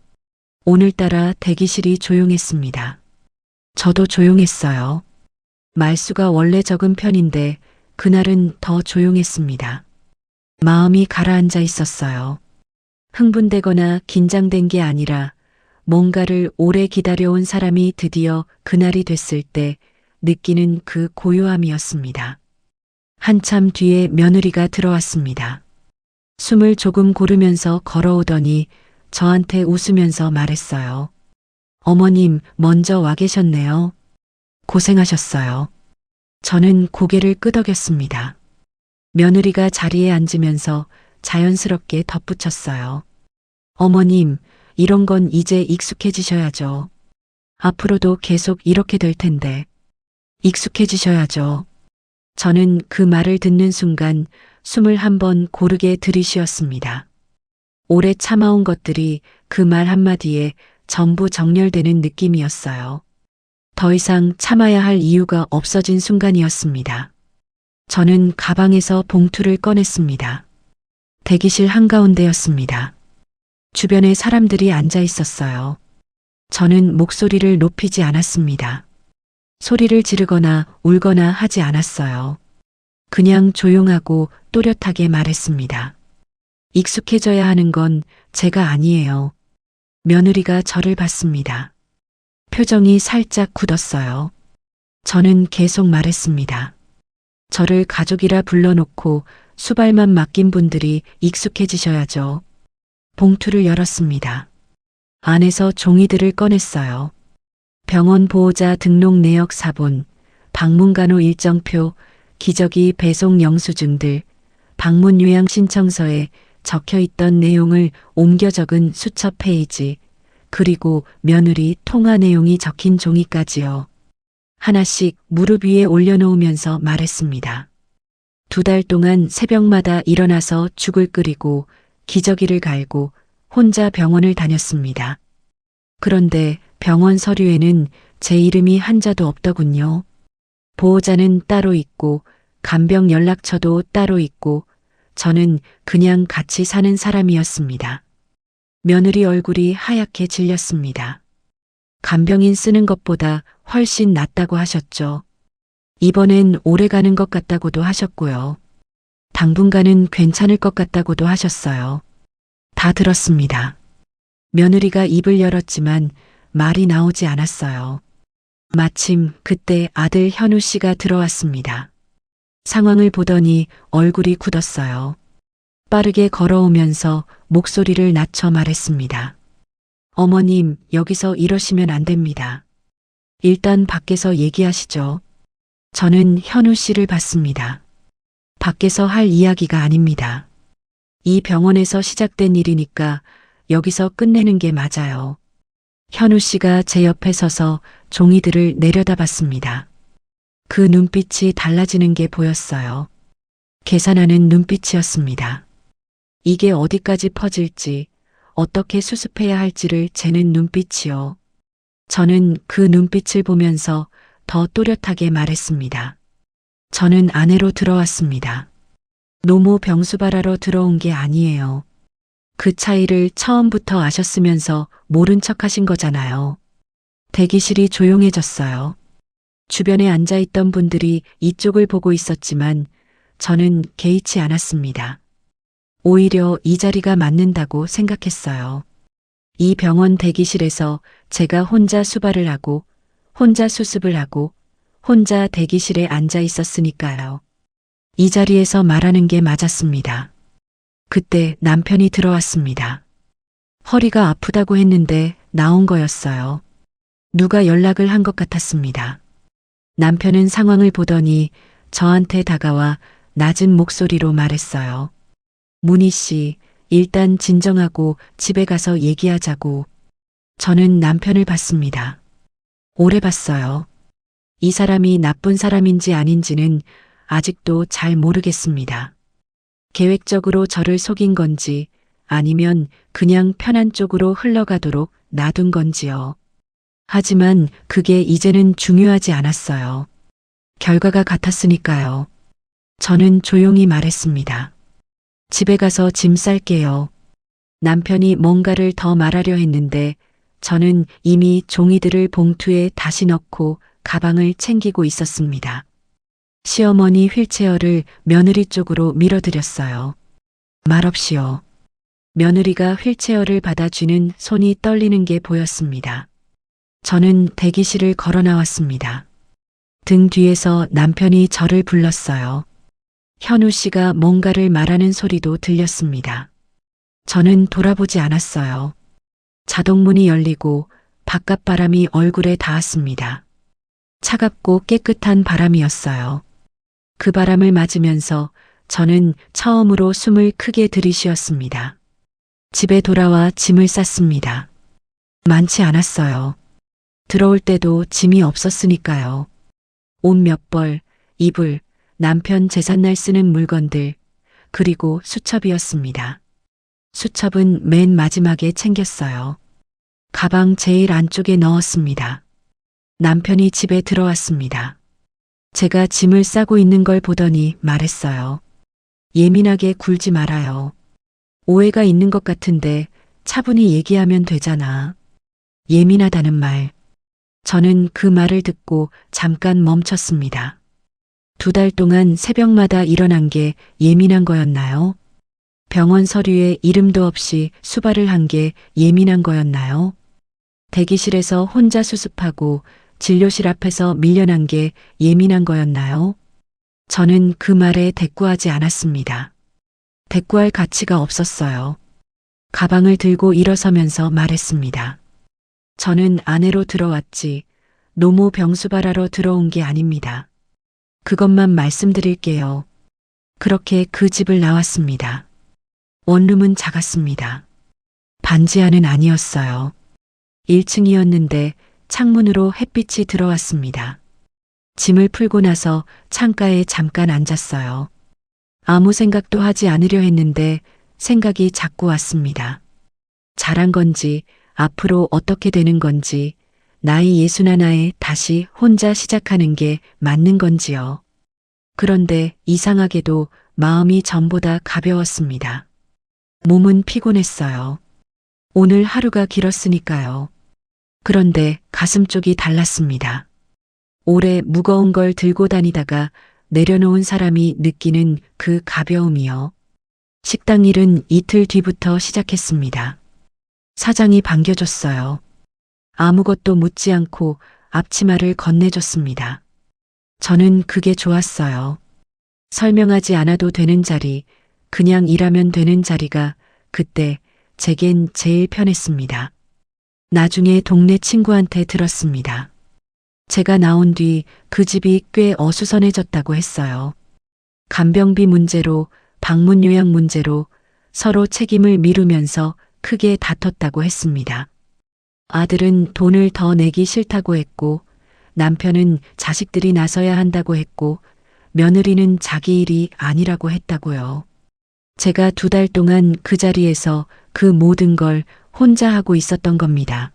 오늘따라 대기실이 조용했습니다. 저도 조용했어요. 말수가 원래 적은 편인데 그날은 더 조용했습니다. 마음이 가라앉아 있었어요. 흥분되거나 긴장된 게 아니라 뭔가를 오래 기다려온 사람이 드디어 그날이 됐을 때 느끼는 그 고요함이었습니다. 한참 뒤에 며느리가 들어왔습니다. 숨을 조금 고르면서 걸어오더니 저한테 웃으면서 말했어요. 어머님, 먼저 와 계셨네요. 고생하셨어요. 저는 고개를 끄덕였습니다. 며느리가 자리에 앉으면서 자연스럽게 덧붙였어요. 어머님, 이런 건 이제 익숙해지셔야죠. 앞으로도 계속 이렇게 될 텐데. 익숙해지셔야죠. 저는 그 말을 듣는 순간 숨을 한번 고르게 들이쉬었습니다. 오래 참아온 것들이 그 말 한마디에 전부 정렬되는 느낌이었어요. 더 이상 참아야 할 이유가 없어진 순간이었습니다. 저는 가방에서 봉투를 꺼냈습니다. 대기실 한가운데였습니다. 주변에 사람들이 앉아 있었어요. 저는 목소리를 높이지 않았습니다. 소리를 지르거나 울거나 하지 않았어요. 그냥 조용하고 또렷하게 말했습니다. 익숙해져야 하는 건 제가 아니에요. 며느리가 저를 봤습니다. 표정이 살짝 굳었어요. 저는 계속 말했습니다. 저를 가족이라 불러놓고 수발만 맡긴 분들이 익숙해지셔야죠. 봉투를 열었습니다. 안에서 종이들을 꺼냈어요. 병원 보호자 등록 내역 사본, 방문간호 일정표, 기저귀 배송 영수증들, 방문 요양 신청서에 적혀 있던 내용을 옮겨 적은 수첩 페이지, 그리고 며느리 통화 내용이 적힌 종이까지요. 하나씩 무릎 위에 올려놓으면서 말했습니다. 2달 동안 새벽마다 일어나서 죽을 끓이고 기저귀를 갈고 혼자 병원을 다녔습니다. 그런데 병원 서류에는 제 이름이 한자도 없더군요. 보호자는 따로 있고 간병 연락처도 따로 있고 저는 그냥 같이 사는 사람이었습니다. 며느리 얼굴이 하얗게 질렸습니다. 간병인 쓰는 것보다 훨씬 낫다고 하셨죠. 이번엔 오래 가는 것 같다고도 하셨고요. 당분간은 괜찮을 것 같다고도 하셨어요. 다 들었습니다. 며느리가 입을 열었지만 말이 나오지 않았어요. 마침 그때 아들 현우 씨가 들어왔습니다. 상황을 보더니 얼굴이 굳었어요. 빠르게 걸어오면서 목소리를 낮춰 말했습니다. 어머님, 여기서 이러시면 안 됩니다. 일단 밖에서 얘기하시죠. 저는 현우 씨를 봤습니다. 밖에서 할 이야기가 아닙니다. 이 병원에서 시작된 일이니까 여기서 끝내는 게 맞아요. 현우 씨가 제 옆에 서서 종이들을 내려다봤습니다. 그 눈빛이 달라지는 게 보였어요. 계산하는 눈빛이었습니다. 이게 어디까지 퍼질지, 어떻게 수습해야 할지를 재는 눈빛이요. 저는 그 눈빛을 보면서 더 또렷하게 말했습니다. 저는 아내로 들어왔습니다. 노모 병수발하러 들어온 게 아니에요. 그 차이를 처음부터 아셨으면서 모른 척 하신 거잖아요. 대기실이 조용해졌어요. 주변에 앉아있던 분들이 이쪽을 보고 있었지만 저는 개의치 않았습니다. 오히려 이 자리가 맞는다고 생각했어요. 이 병원 대기실에서 제가 혼자 수발을 하고 혼자 수습을 하고 혼자 대기실에 앉아 있었으니까요. 이 자리에서 말하는 게 맞았습니다. 그때 남편이 들어왔습니다. 허리가 아프다고 했는데 나온 거였어요. 누가 연락을 한 것 같았습니다. 남편은 상황을 보더니 저한테 다가와 낮은 목소리로 말했어요. 문희 씨, 일단 진정하고 집에 가서 얘기하자고. 저는 남편을 봤습니다. 오래 봤어요. 이 사람이 나쁜 사람인지 아닌지는 아직도 잘 모르겠습니다. 계획적으로 저를 속인 건지 아니면 그냥 편한 쪽으로 흘러가도록 놔둔 건지요. 하지만 그게 이제는 중요하지 않았어요. 결과가 같았으니까요. 저는 조용히 말했습니다. 집에 가서 짐 쌀게요. 남편이 뭔가를 더 말하려 했는데 저는 이미 종이들을 봉투에 다시 넣고 가방을 챙기고 있었습니다. 시어머니 휠체어를 며느리 쪽으로 밀어드렸어요. 말없이요. 며느리가 휠체어를 받아쥐는 손이 떨리는 게 보였습니다. 저는 대기실을 걸어 나왔습니다. 등 뒤에서 남편이 저를 불렀어요. 현우 씨가 뭔가를 말하는 소리도 들렸습니다. 저는 돌아보지 않았어요. 자동문이 열리고 바깥 바람이 얼굴에 닿았습니다. 차갑고 깨끗한 바람이었어요. 그 바람을 맞으면서 저는 처음으로 숨을 크게 들이쉬었습니다. 집에 돌아와 짐을 쌌습니다. 많지 않았어요. 들어올 때도 짐이 없었으니까요. 옷 몇 벌, 이불, 남편 제삿날 쓰는 물건들, 그리고 수첩이었습니다. 수첩은 맨 마지막에 챙겼어요. 가방 제일 안쪽에 넣었습니다. 남편이 집에 들어왔습니다. 제가 짐을 싸고 있는 걸 보더니 말했어요. 예민하게 굴지 말아요. 오해가 있는 것 같은데 차분히 얘기하면 되잖아. 예민하다는 말. 저는 그 말을 듣고 잠깐 멈췄습니다. 2달 동안 새벽마다 일어난 게 예민한 거였나요? 병원 서류에 이름도 없이 수발을 한 게 예민한 거였나요? 대기실에서 혼자 수습하고 진료실 앞에서 밀려난 게 예민한 거였나요? 저는 그 말에 대꾸하지 않았습니다. 대꾸할 가치가 없었어요. 가방을 들고 일어서면서 말했습니다. 저는 아내로 들어왔지 노모 병수발하러 들어온 게 아닙니다. 그것만 말씀드릴게요. 그렇게 그 집을 나왔습니다. 원룸은 작았습니다. 반지 안은 아니었어요. 1층이었는데 창문으로 햇빛이 들어왔습니다. 짐을 풀고 나서 창가에 잠깐 앉았어요. 아무 생각도 하지 않으려 했는데 생각이 자꾸 왔습니다. 잘한 건지, 앞으로 어떻게 되는 건지, 나이 61에 다시 혼자 시작하는 게 맞는 건지요. 그런데 이상하게도 마음이 전보다 가벼웠습니다. 몸은 피곤했어요. 오늘 하루가 길었으니까요. 그런데 가슴 쪽이 달랐습니다. 오래 무거운 걸 들고 다니다가 내려놓은 사람이 느끼는 그 가벼움이요. 식당 일은 이틀 뒤부터 시작했습니다. 사장이 반겨줬어요. 아무것도 묻지 않고 앞치마를 건네줬습니다. 저는 그게 좋았어요. 설명하지 않아도 되는 자리, 그냥 일하면 되는 자리가 그때 제겐 제일 편했습니다. 나중에 동네 친구한테 들었습니다. 제가 나온 뒤 그 집이 꽤 어수선해졌다고 했어요. 간병비 문제로, 방문 요양 문제로 서로 책임을 미루면서 크게 다퉜다고 했습니다. 아들은 돈을 더 내기 싫다고 했고, 남편은 자식들이 나서야 한다고 했고, 며느리는 자기 일이 아니라고 했다고요. 제가 2달 동안 그 자리에서 그 모든 걸 혼자 하고 있었던 겁니다.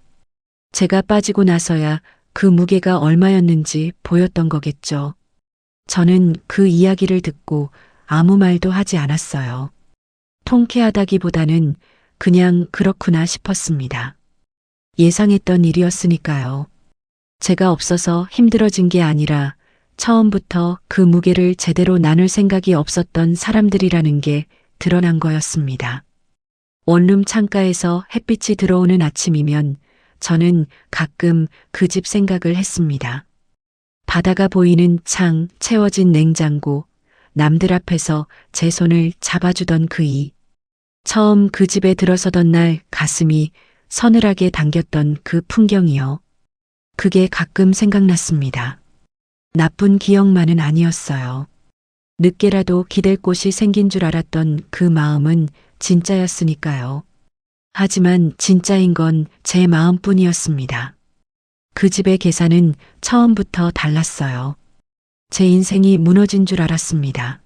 제가 빠지고 나서야 그 무게가 얼마였는지 보였던 거겠죠. 저는 그 이야기를 듣고 아무 말도 하지 않았어요. 통쾌하다기보다는 그냥 그렇구나 싶었습니다. 예상했던 일이었으니까요. 제가 없어서 힘들어진 게 아니라 처음부터 그 무게를 제대로 나눌 생각이 없었던 사람들이라는 게 드러난 거였습니다. 원룸 창가에서 햇빛이 들어오는 아침이면 저는 가끔 그 집 생각을 했습니다. 바다가 보이는 창, 채워진 냉장고, 남들 앞에서 제 손을 잡아주던 그이. 처음 그 집에 들어서던 날 가슴이 서늘하게 당겼던 그 풍경이요. 그게 가끔 생각났습니다. 나쁜 기억만은 아니었어요. 늦게라도 기댈 곳이 생긴 줄 알았던 그 마음은 진짜였으니까요. 하지만 진짜인 건 제 마음뿐이었습니다. 그 집의 계산은 처음부터 달랐어요. 제 인생이 무너진 줄 알았습니다.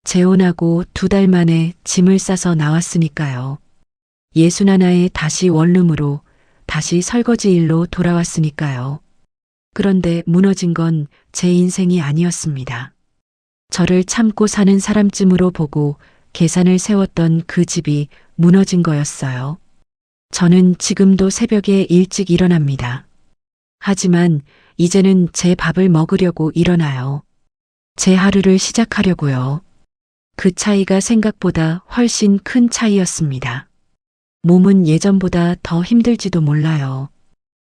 재혼하고 2달 만에 짐을 싸서 나왔으니까요. 61에 다시 원룸으로, 다시 설거지 일로 돌아왔으니까요. 그런데 무너진 건 제 인생이 아니었습니다. 저를 참고 사는 사람쯤으로 보고 계산을 세웠던 그 집이 무너진 거였어요. 저는 지금도 새벽에 일찍 일어납니다. 하지만 이제는 제 밥을 먹으려고 일어나요. 제 하루를 시작하려고요. 그 차이가 생각보다 훨씬 큰 차이였습니다. 몸은 예전보다 더 힘들지도 몰라요.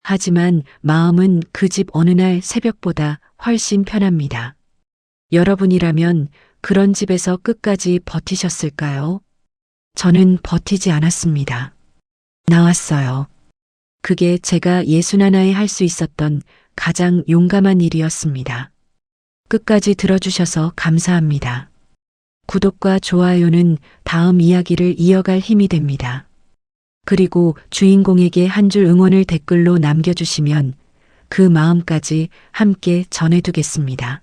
하지만 마음은 그 집 어느 날 새벽보다 훨씬 편합니다. 여러분이라면 그런 집에서 끝까지 버티셨을까요? 저는 버티지 않았습니다. 나왔어요. 그게 제가 61에 할 수 있었던 가장 용감한 일이었습니다. 끝까지 들어주셔서 감사합니다. 구독과 좋아요는 다음 이야기를 이어갈 힘이 됩니다. 그리고 주인공에게 한 줄 응원을 댓글로 남겨주시면 그 마음까지 함께 전해두겠습니다.